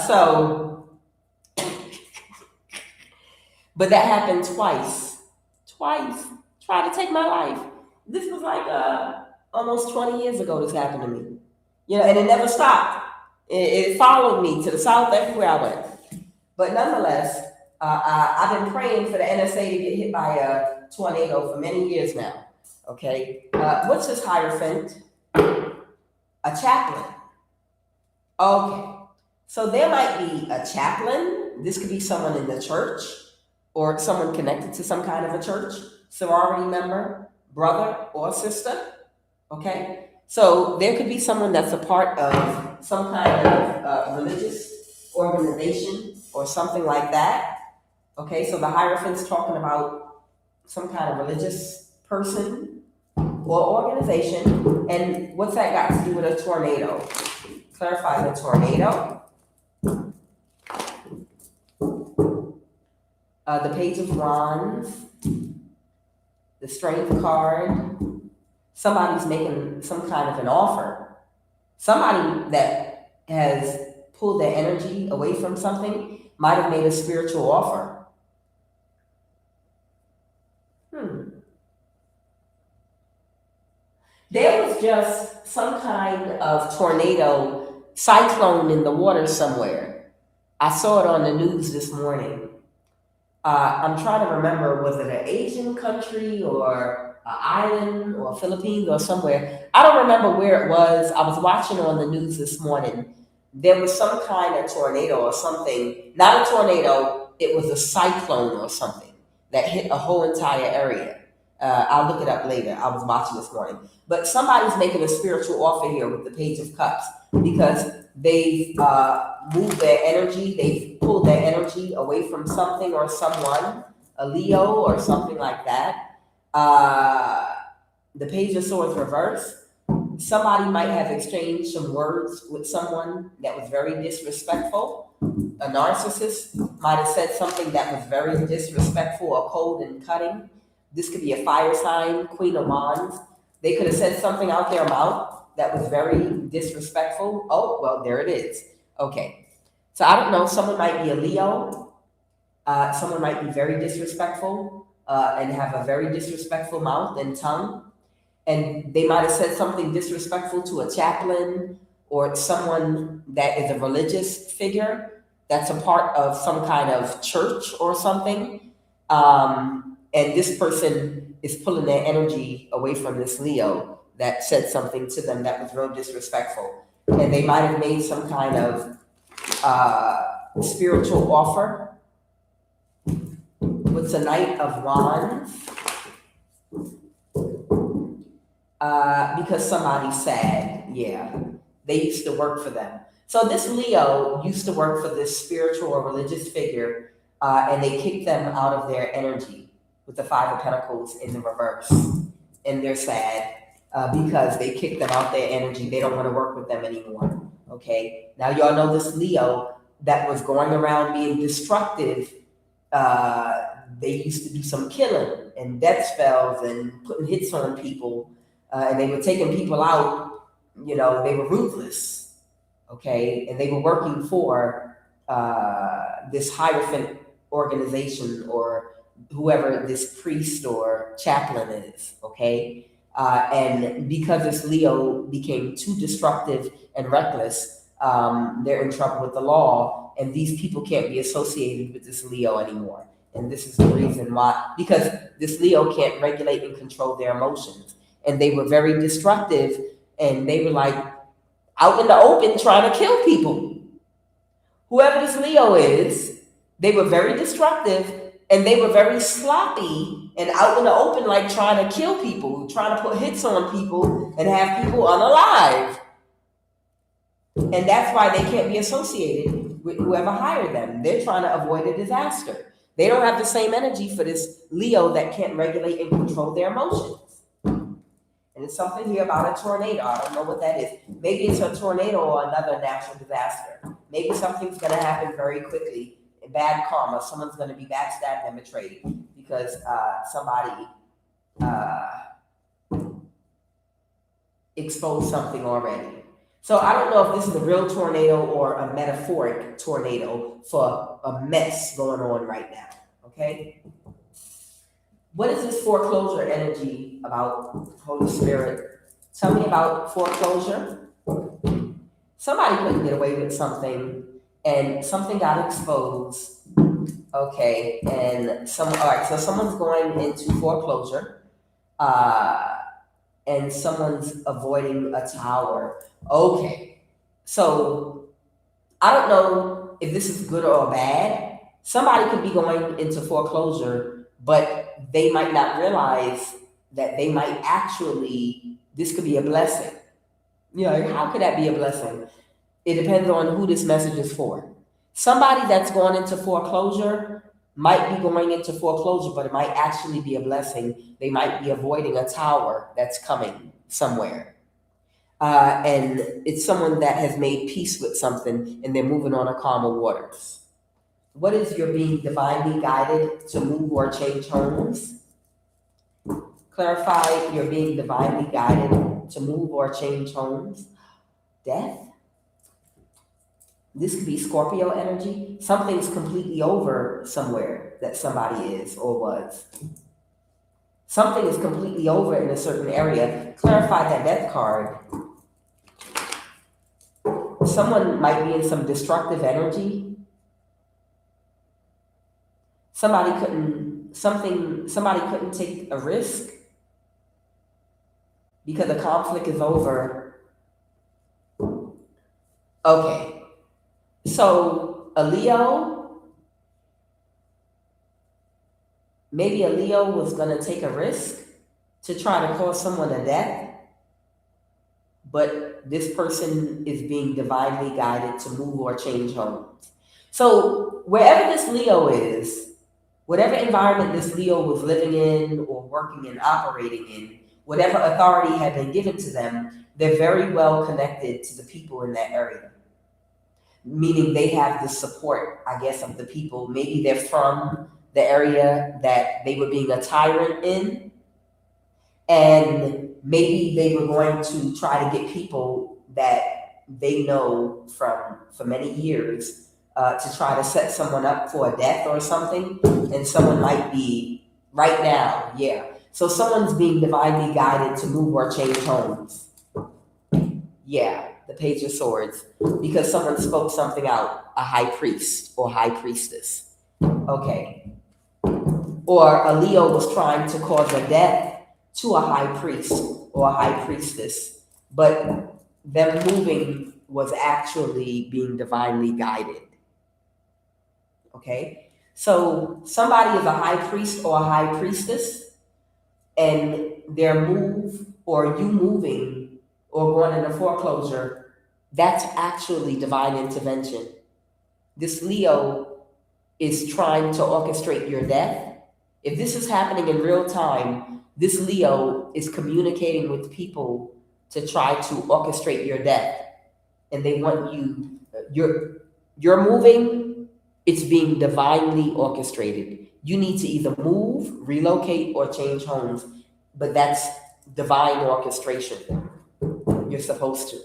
So, but that happened twice. Twice. Tried to take my life. This was like almost 20 years ago this happened to me. You know, and it never stopped. It followed me to the south everywhere I went. But nonetheless, I've been praying for the NSA to get hit by a tornado for many years now. Okay. What's his hierophant? A chaplain. Okay. So there might be a chaplain. This could be someone in the church or someone connected to some kind of a church, sorority member, brother or sister. Okay. So there could be someone that's a part of some kind of religious organization or something like that. Okay. So the hierophant's talking about some kind of religious person or organization. And what's that got to do with a tornado? Clarify the tornado. The Page of Wands, the Strength card. Somebody's making some kind of an offer. Somebody that has pulled their energy away from something might have made a spiritual offer. There was just some kind of tornado, cyclone in the water somewhere. I saw it on the news this morning. I'm trying to remember, was it an Asian country or an island or Philippines or somewhere? I don't remember where it was. I was watching on the news this morning. There was some kind of tornado or something. Not a tornado, it was a cyclone or something that hit a whole entire area. I'll look it up later. I was watching this morning. But somebody's making a spiritual offer here with the Page of Cups because they've moved their energy, they've pulled their energy away from something or someone, a Leo or something like that. The Page of Swords reverse. Somebody might have exchanged some words with someone that was very disrespectful. A narcissist might have said something that was very disrespectful or cold and cutting. This could be a fire sign, Queen of Wands. They could have said something out their mouth that was very disrespectful. Oh, well, there it is. Okay. So I don't know. Someone might be a Leo. Someone might be very disrespectful and have a very disrespectful mouth and tongue. And they might have said something disrespectful to a chaplain or someone that is a religious figure that's a part of some kind of church or something. And this person is pulling their energy away from this Leo that said something to them that was real disrespectful. And they might have made some kind of spiritual offer. What's a Knight of Wands? Because somebody's sad. Yeah. They used to work for them. So this Leo used to work for this spiritual or religious figure, and they kicked them out of their energy with the Five of Pentacles in the reverse. And they're sad because they kicked them out their energy. They don't want to work with them anymore. Okay. Now y'all know this Leo that was going around being destructive. They used to do some killing and death spells and putting hits on people. And they were taking people out. You know, they were ruthless. Okay. And they were working for this Hierophant organization or whoever this priest or chaplain is, okay? And because this Leo became too destructive and reckless, they're in trouble with the law, and these people can't be associated with this Leo anymore. And this is the reason why, because this Leo can't regulate and control their emotions. And they were very destructive, and they were like out in the open trying to kill people. Whoever this Leo is, they were very destructive, and they were very sloppy and out in the open, like trying to kill people, trying to put hits on people and have people unalive. And that's why they can't be associated with whoever hired them. They're trying to avoid a disaster. They don't have the same energy for this Leo that can't regulate and control their emotions. And it's something here about a tornado. I don't know what that is. Maybe it's a tornado or another natural disaster. Maybe something's going to happen very quickly. Bad karma. Someone's going to be backstabbed and betrayed because somebody exposed something already. So I don't know if this is a real tornado or a metaphoric tornado for a mess going on right now. Okay? What is this foreclosure energy about, Holy Spirit? Tell me about foreclosure. Somebody couldn't get away with something, and something got exposed. Okay, and all right, so someone's going into foreclosure, and someone's avoiding a tower. Okay, so I don't know if this is good or bad. Somebody could be going into foreclosure, but they might not realize that they might actually, this could be a blessing. You know, how could that be a blessing? It depends on who this message is for. Somebody that's going into foreclosure might be going into foreclosure, but it might actually be a blessing. They might be avoiding a tower that's coming somewhere. And it's someone that has made peace with something and they're moving on to calmer waters. What is your being divinely guided to move or change homes? Clarify your being divinely guided to move or change homes. Death. This could be Scorpio energy. Something's completely over somewhere that somebody is or was. Something is completely over in a certain area. Clarify that death card. Someone might be in some destructive energy. Somebody couldn't take a risk because the conflict is over. Okay. So maybe a Leo was going to take a risk to try to cause someone a death, but this person is being divinely guided to move or change homes. So wherever this Leo is, whatever environment this Leo was living in or working and operating in, whatever authority had been given to them, they're very well connected to the people in that area. Meaning they have the support, I guess, of the people. Maybe they're from the area that they were being a tyrant in, and maybe they were going to try to get people that they know for many years to try to set someone up for a death or something, and someone might be right now, yeah. So someone's being divinely guided to move or change homes. Yeah, the Page of Swords, because someone spoke something out, a high priest or high priestess. Okay. Or a Leo was trying to cause a death to a high priest or a high priestess, but them moving was actually being divinely guided. Okay, so somebody is a high priest or a high priestess, and their move or you moving or going into foreclosure, that's actually divine intervention. This Leo is trying to orchestrate your death. If this is happening in real time, this Leo is communicating with people to try to orchestrate your death. And they want you're moving, it's being divinely orchestrated. You need to either move, relocate, or change homes, but that's divine orchestration. You're supposed to,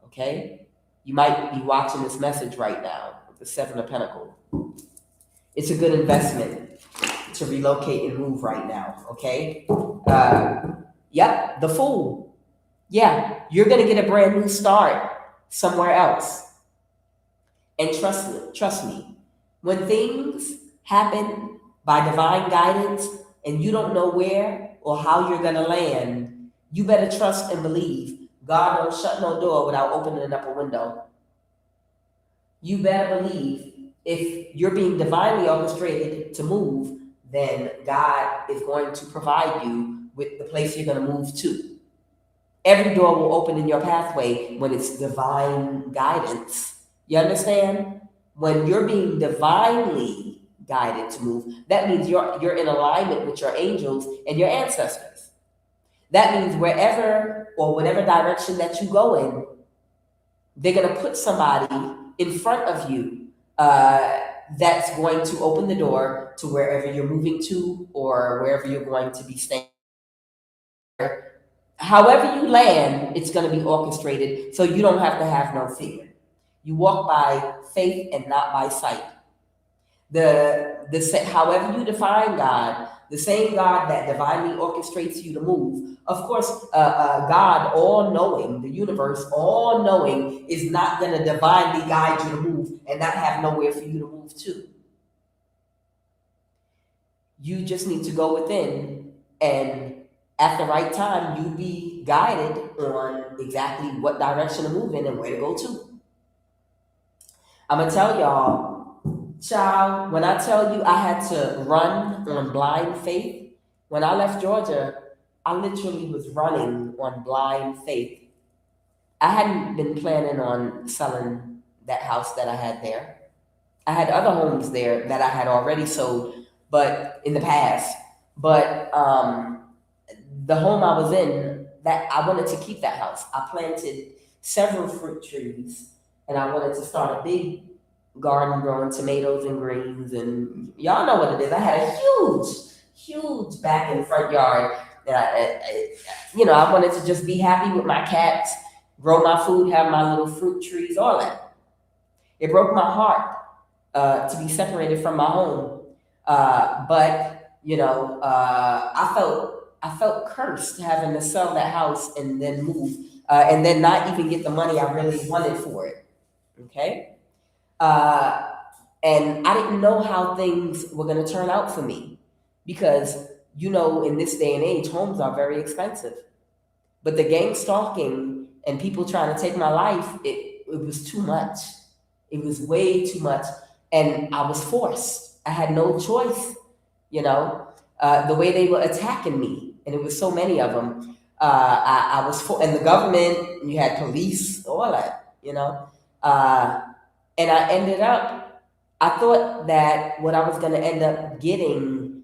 okay? You might be watching this message right now with the Seven of Pentacles. It's a good investment to relocate and move right now, okay? Yep, the Fool. Yeah, you're gonna get a brand new start somewhere else. And trust me, when things happen by divine guidance and you don't know where or how you're going to land, you better trust and believe God don't shut no door without opening up a window. You better believe if you're being divinely orchestrated to move, then God is going to provide you with the place you're going to move to. Every door will open in your pathway when it's divine guidance. You understand? When you're being divinely guided to move, that means you're in alignment with your angels and your ancestors. That means wherever or whatever direction that you go in, they're going to put somebody in front of you that's going to open the door to wherever you're moving to or wherever you're going to be staying. However you land, it's going to be orchestrated, so you don't have to have no fear. You walk by faith and not by sight. However you define God, the same God that divinely orchestrates you to move. Of course, God, all knowing, the universe, all knowing, is not going to divinely guide you to move and not have nowhere for you to move to. You just need to go within, and at the right time, you be guided on exactly what direction to move in and where to go to. I'm going to tell y'all, child, when I tell you I had to run on blind faith, when I left Georgia, I literally was running on blind faith. I hadn't been planning on selling that house that I had there. I had other homes there that I had already sold, but in the past. But the home I was in, that I wanted to keep that house. I planted several fruit trees, and I wanted to start a big garden growing tomatoes and greens, and y'all know what it is. I had a huge back and front yard. I wanted to just be happy with my cats, grow my food, have my little fruit trees, all that. It broke my heart to be separated from my home, but I felt cursed having to sell that house and then move, and then not even get the money I really wanted for it. Okay. And I didn't know how things were going to turn out for me because, in this day and age, homes are very expensive. But the gang stalking and people trying to take my life, it was too much. It was way too much. And I was forced. I had no choice, the way they were attacking me. And it was so many of them. I was and the government, you had police, all that, and I ended up, I thought that what I was going to end up getting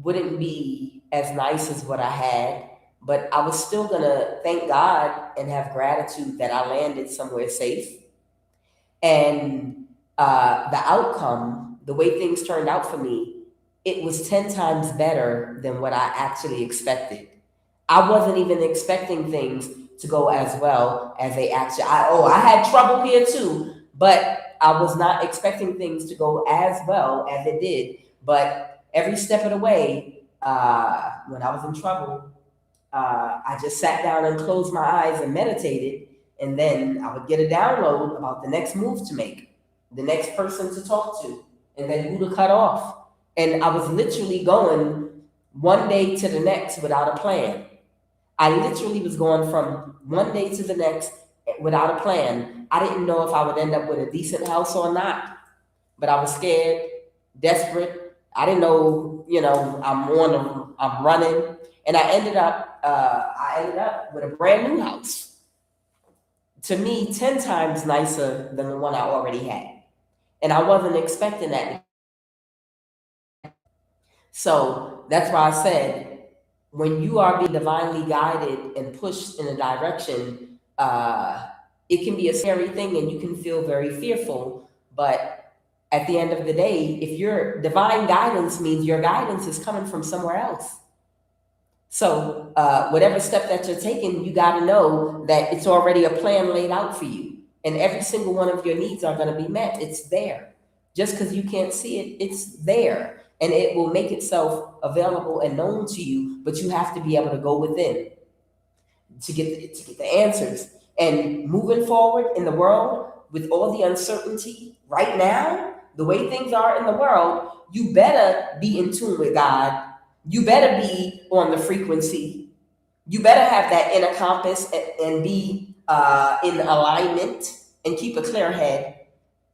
wouldn't be as nice as what I had, but I was still going to thank God and have gratitude that I landed somewhere safe. And the outcome, the way things turned out for me, it was 10 times better than what I actually expected. I wasn't even expecting things to go as well as they actually. I had trouble here too, but I was not expecting things to go as well as it did. But every step of the way, when I was in trouble, I just sat down and closed my eyes and meditated, and then I would get a download about the next move to make, the next person to talk to, and then who to cut off. And I was literally going one day to the next without a plan. I literally was going from one day to the next without a plan. I didn't know if I would end up with a decent house or not, but I was scared, desperate. I didn't know, I'm running, and I ended up with a brand new house. To me, 10 times nicer than the one I already had, and I wasn't expecting that. So that's why I said, when you are being divinely guided and pushed in a direction, it can be a scary thing and you can feel very fearful. But at the end of the day, if your divine guidance means your guidance is coming from somewhere else. So whatever step that you're taking, you got to know that it's already a plan laid out for you. And every single one of your needs are going to be met. It's there. Just because you can't see it, it's there. And it will make itself available and known to you, but you have to be able to go within to get the answers. And moving forward in the world with all the uncertainty right now, the way things are in the world, you better be in tune with God. You better be on the frequency. You better have that inner compass and be in alignment and keep a clear head,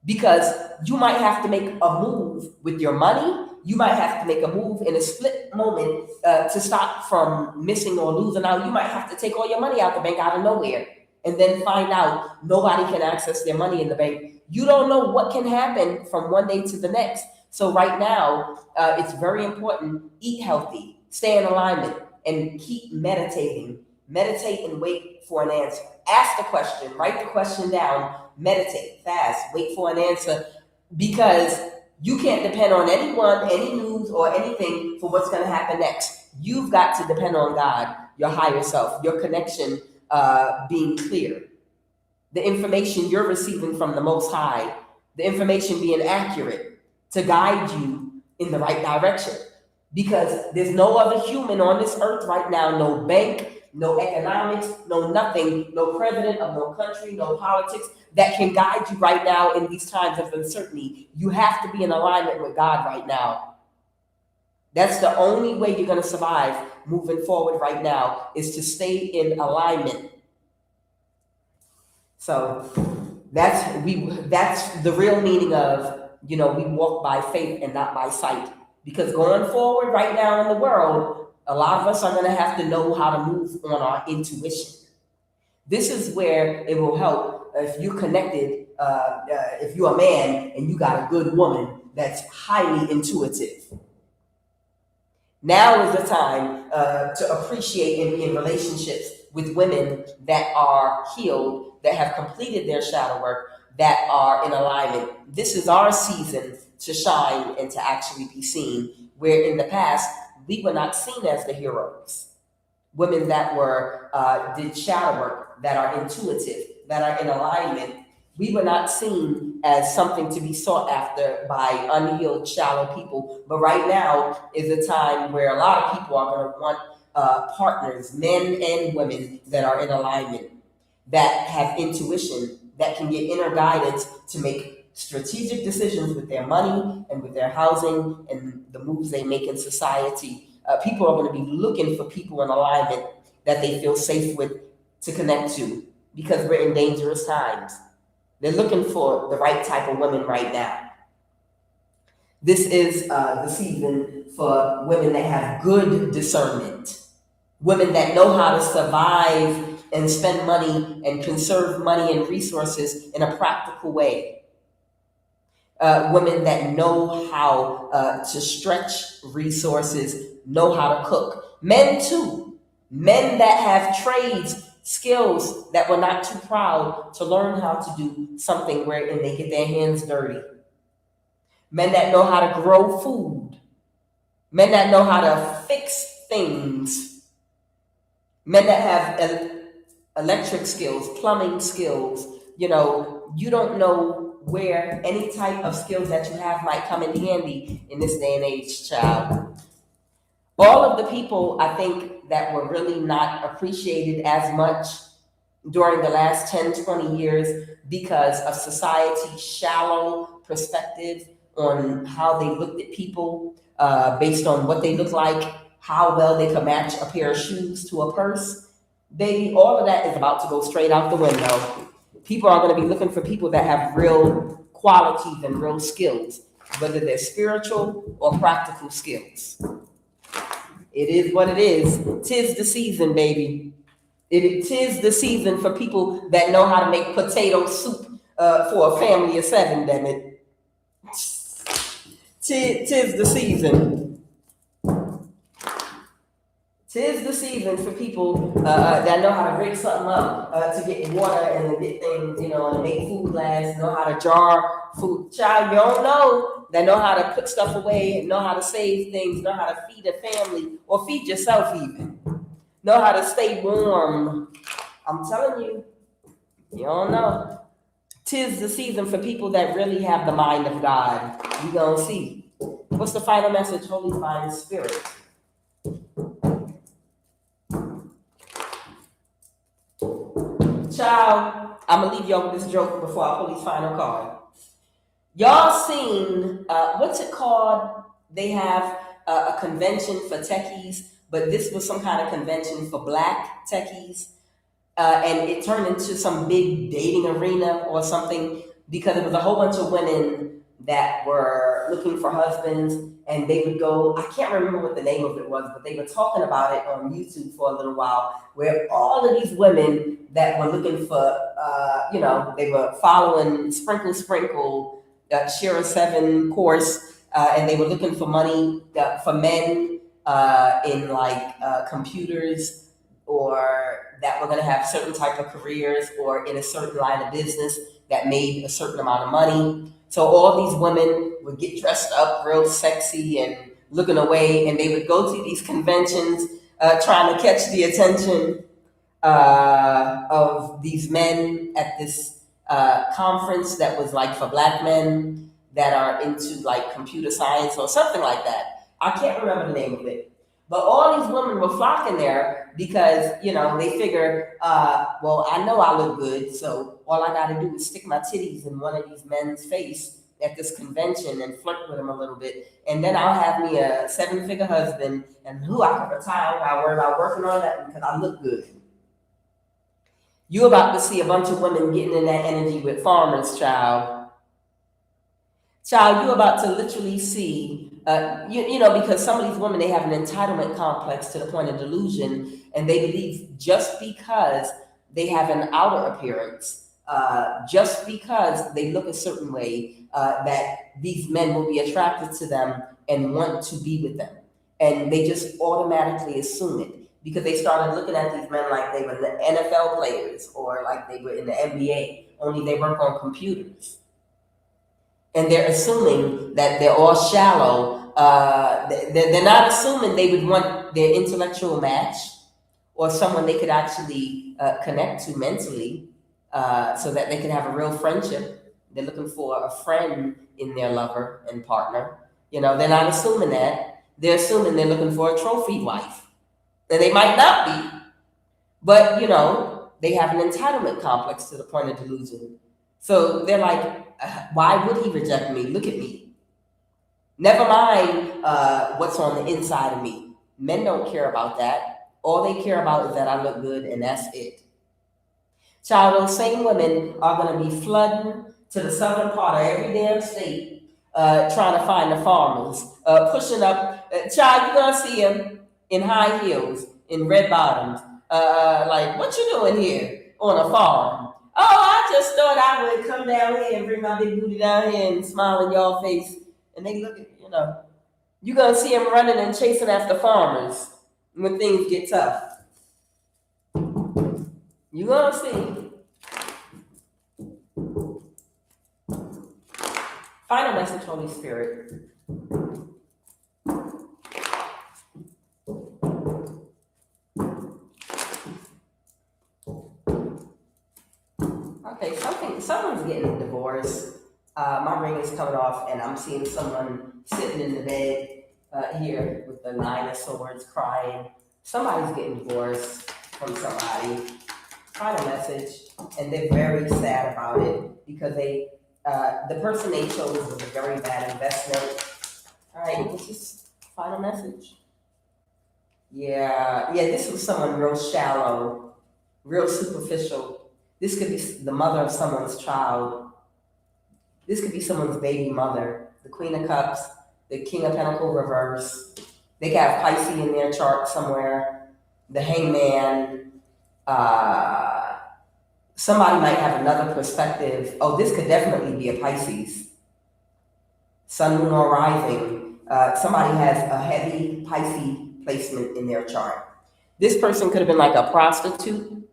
because you might have to make a move with your money. You might have to make a move in a split moment to stop from missing or losing out. You might have to take all your money out the bank out of nowhere and then find out nobody can access their money in the bank. You don't know what can happen from one day to the next. So right now, it's very important. Eat healthy, stay in alignment, and keep meditating. Meditate and wait for an answer. Ask the question, write the question down, meditate, fast, wait for an answer, because you can't depend on anyone, any news, or anything for what's going to happen next. You've got to depend on God, your higher self, your connection being clear, the information you're receiving from the Most High, the information being accurate to guide you in the right direction. Because there's no other human on this earth right now, no bank, no economics, no nothing, no president of no country, no politics that can guide you right now in these times of uncertainty. You have to be in alignment with God right now. That's the only way you're going to survive moving forward right now, is to stay in alignment. So that's the real meaning of, we walk by faith and not by sight. Because going forward right now in the world, a lot of us are going to have to know how to move on our intuition. This is where it will help if you're connected, if you're a man and you got a good woman that's highly intuitive. Now is the time to appreciate and be in relationships with women that are healed, that have completed their shadow work, that are in alignment. This is our season to shine and to actually be seen, where in the past, we were not seen as the heroes. Women that were did shadow work, that are intuitive, that are in alignment, we were not seen as something to be sought after by unhealed, shallow people. But right now is a time where a lot of people are going to want partners, men and women, that are in alignment, that have intuition, that can get inner guidance to make strategic decisions with their money and with their housing and the moves they make in society. People are going to be looking for people in alignment that they feel safe with to connect to, because we're in dangerous times. They're looking for the right type of women right now. This is the season for women that have good discernment, women that know how to survive and spend money and conserve money and resources in a practical way. Women that know how to stretch resources, know how to cook. Men too. Men that have trades, skills, that were not too proud to learn how to do something wherein they get their hands dirty. Men that know how to grow food. Men that know how to fix things. Men that have electric skills, plumbing skills. You don't know where any type of skills that you have might come in handy in this day and age, child. All of the people, I think, that were really not appreciated as much during the last 10, 20 years because of society's shallow perspective on how they looked at people based on what they look like, how well they could match a pair of shoes to a purse. Baby, all of that is about to go straight out the window. People are going to be looking for people that have real qualities and real skills, whether they're spiritual or practical skills. It is what it is. 'Tis the season, baby. It is the season for people that know how to make potato soup for a family of 7, damn it. 'Tis the season. 'Tis the season for people that know how to rig something up to get water and to get things, and make food last, know how to jar food. Child, you don't know. That know how to put stuff away, know how to save things, know how to feed a family, or feed yourself even. Know how to stay warm. I'm telling you, you don't know. 'Tis the season for people that really have the mind of God. We gonna see. What's the final message? Holy Divine Spirit. Child, I'm gonna leave y'all with this joke before I pull these final cards. Y'all seen, what's it called? They have a convention for techies, but this was some kind of convention for black techies. And it turned into some big dating arena or something because it was a whole bunch of women that were looking for husbands, and they would go. I can't remember what the name of it was, but they were talking about it on YouTube for a little while, where all of these women that were looking for, they were following Sprinkle Sprinkle, Share a Seven course, and they were looking for money for men in like computers, or that were going to have certain type of careers or in a certain line of business that made a certain amount of money. So all these women would get dressed up real sexy and looking away, and they would go to these conventions trying to catch the attention of these men at this conference that was like for black men that are into like computer science or something like that. I can't remember the name of it. But all these women were flocking there because, they figure, well, I know I look good, so all I got to do is stick my titties in one of these men's face at this convention and flirt with them a little bit, and then I'll have me a seven-figure husband, and who I can retire without worry about working on that because I look good. You about to see a bunch of women getting in that energy with farmers, child. Child, you're about to literally see, because some of these women, they have an entitlement complex to the point of delusion, and they believe just because they have an outer appearance, just because they look a certain way, that these men will be attracted to them and want to be with them. And they just automatically assume it because they started looking at these men like they were the NFL players or like they were in the NBA, only they work on computers. And they're assuming that they're all shallow. They're not assuming they would want their intellectual match or someone they could actually connect to mentally, so that they can have a real friendship. They're looking for a friend in their lover and partner. They're not assuming that. They're assuming they're looking for a trophy wife. And they might not be, but they have an entitlement complex to the point of delusion. So they're like, why would he reject me? Look at me. Never mind what's on the inside of me. Men don't care about that. All they care about is that I look good, and that's it. Child, those same women are going to be flooding to the southern part of every damn state, trying to find the farmers, pushing up. Child, you're going to see them in high heels, in red bottoms. Like, what you doing here on a farm? Oh, I just thought I would come down here and bring my big booty down here and smile in y'all face. And they look at, you're going to see them running and chasing after farmers when things get tough. You're going to see. Final message, Holy Spirit. Okay, someone's getting divorced. My ring is coming off, and I'm seeing someone sitting in the bed here with the Nine of Swords crying. Somebody's getting divorced from somebody. Final message, and they're very sad about it because the person they chose was a very bad investment. All right, what's this final message? Yeah, this was someone real shallow, real superficial. This could be the mother of someone's child. This could be someone's baby mother. The Queen of Cups, the King of Pentacles reverse. They could have Pisces in their chart somewhere. The Hangman. Somebody might have another perspective. Oh, this could definitely be a Pisces. Sun, Moon, or Rising. Somebody has a heavy Pisces placement in their chart. This person could have been like a prostitute.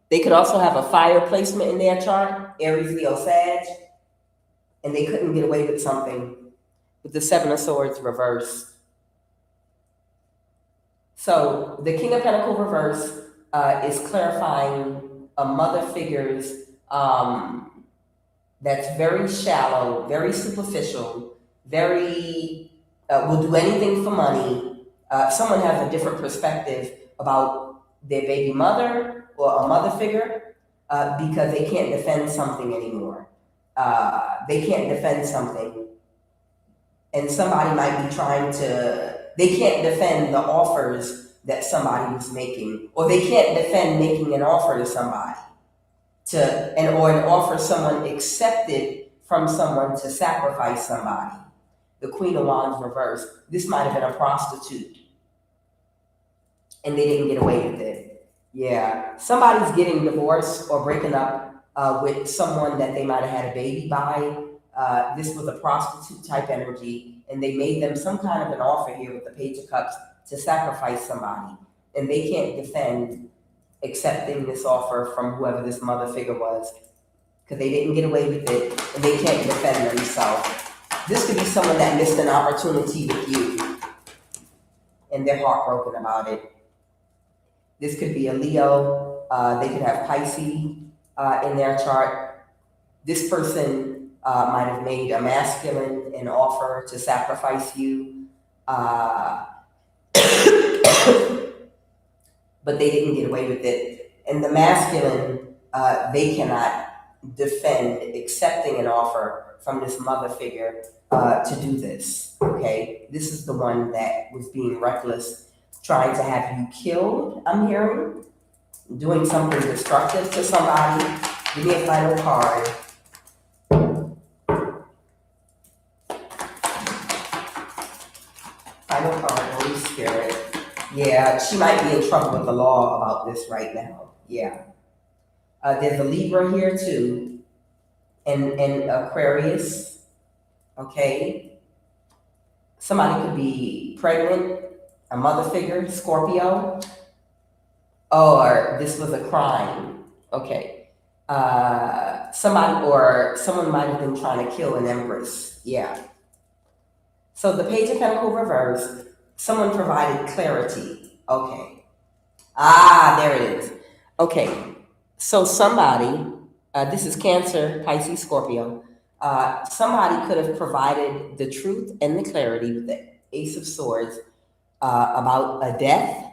They could also have a fire placement in their chart, Aries, Leo, Sag, and they couldn't get away with something with the Seven of Swords reverse. So the King of Pentacles reverse is clarifying a mother figure's that's very shallow, very superficial, very will do anything for money. Someone has a different perspective about their baby mother or a mother figure because they can't defend something anymore. they can't defend something, and somebody might be trying to, they can't defend the offers that somebody was making, or they can't defend making an offer to somebody, or an offer someone accepted from someone to sacrifice somebody. The Queen of Wands reversed. This might have been a prostitute, and they didn't get away with it. Yeah, somebody's getting divorced or breaking up with someone that they might have had a baby by. This was a prostitute type energy, and they made them some kind of an offer here with the Page of Cups to sacrifice somebody, and they can't defend accepting this offer from whoever this mother figure was, because they didn't get away with it, and they can't defend themselves. This could be someone that missed an opportunity with you, and they're heartbroken about it. This could be a Leo. They could have Pisces in their chart. This person might have made a masculine an offer to sacrifice you, but they didn't get away with it. And the masculine, they cannot defend accepting an offer from this mother figure to do this, okay? This is the one that was being reckless, trying to have you killed, I'm hearing, doing something destructive to somebody. Give me a final card. Final card, Holy Spirit. Yeah, she might be in trouble with the law about this right now. Yeah. There's a Libra here too, and Aquarius, okay? Somebody could be pregnant, a mother figure, Scorpio, or this was a crime, okay? Someone might have been trying to kill an empress, yeah. So the Page of Pentacles reversed, someone provided clarity, okay. There it is, okay. So somebody, this is Cancer, Pisces, Scorpio, somebody could have provided the truth and the clarity with the Ace of Swords about a death,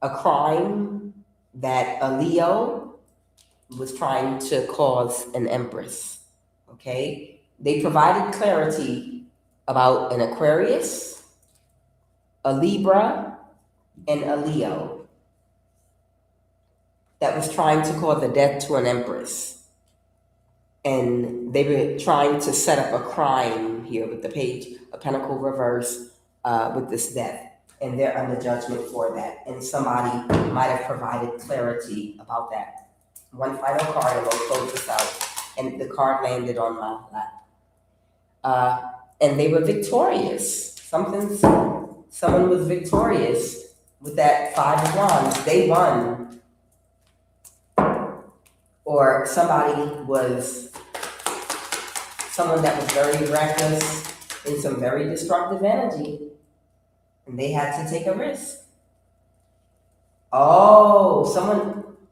a crime that a Leo was trying to cause an empress, okay? They provided clarity about an Aquarius, a Libra, and a Leo that was trying to cause a death to an empress. And they were trying to set up a crime here with the Page of Pentacles reverse with this death. And they're under judgment for that. And somebody might have provided clarity about that. One final card and we'll close this out. And the card landed on my lap. And they were victorious. Someone was victorious with that Five of Wands. They won. Or someone that was very reckless in some very destructive energy, and they had to take a risk. Oh,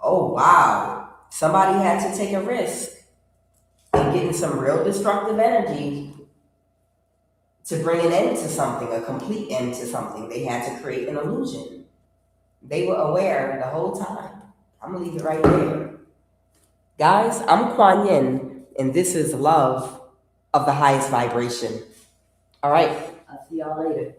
wow. Somebody had to take a risk and get in some real destructive energy to bring an end to something, a complete end to something. They had to create an illusion. They were aware the whole time. I'm gonna leave it right there. Guys, I'm Kuan Yin, and this is love of the highest vibration. All right, I'll see y'all later.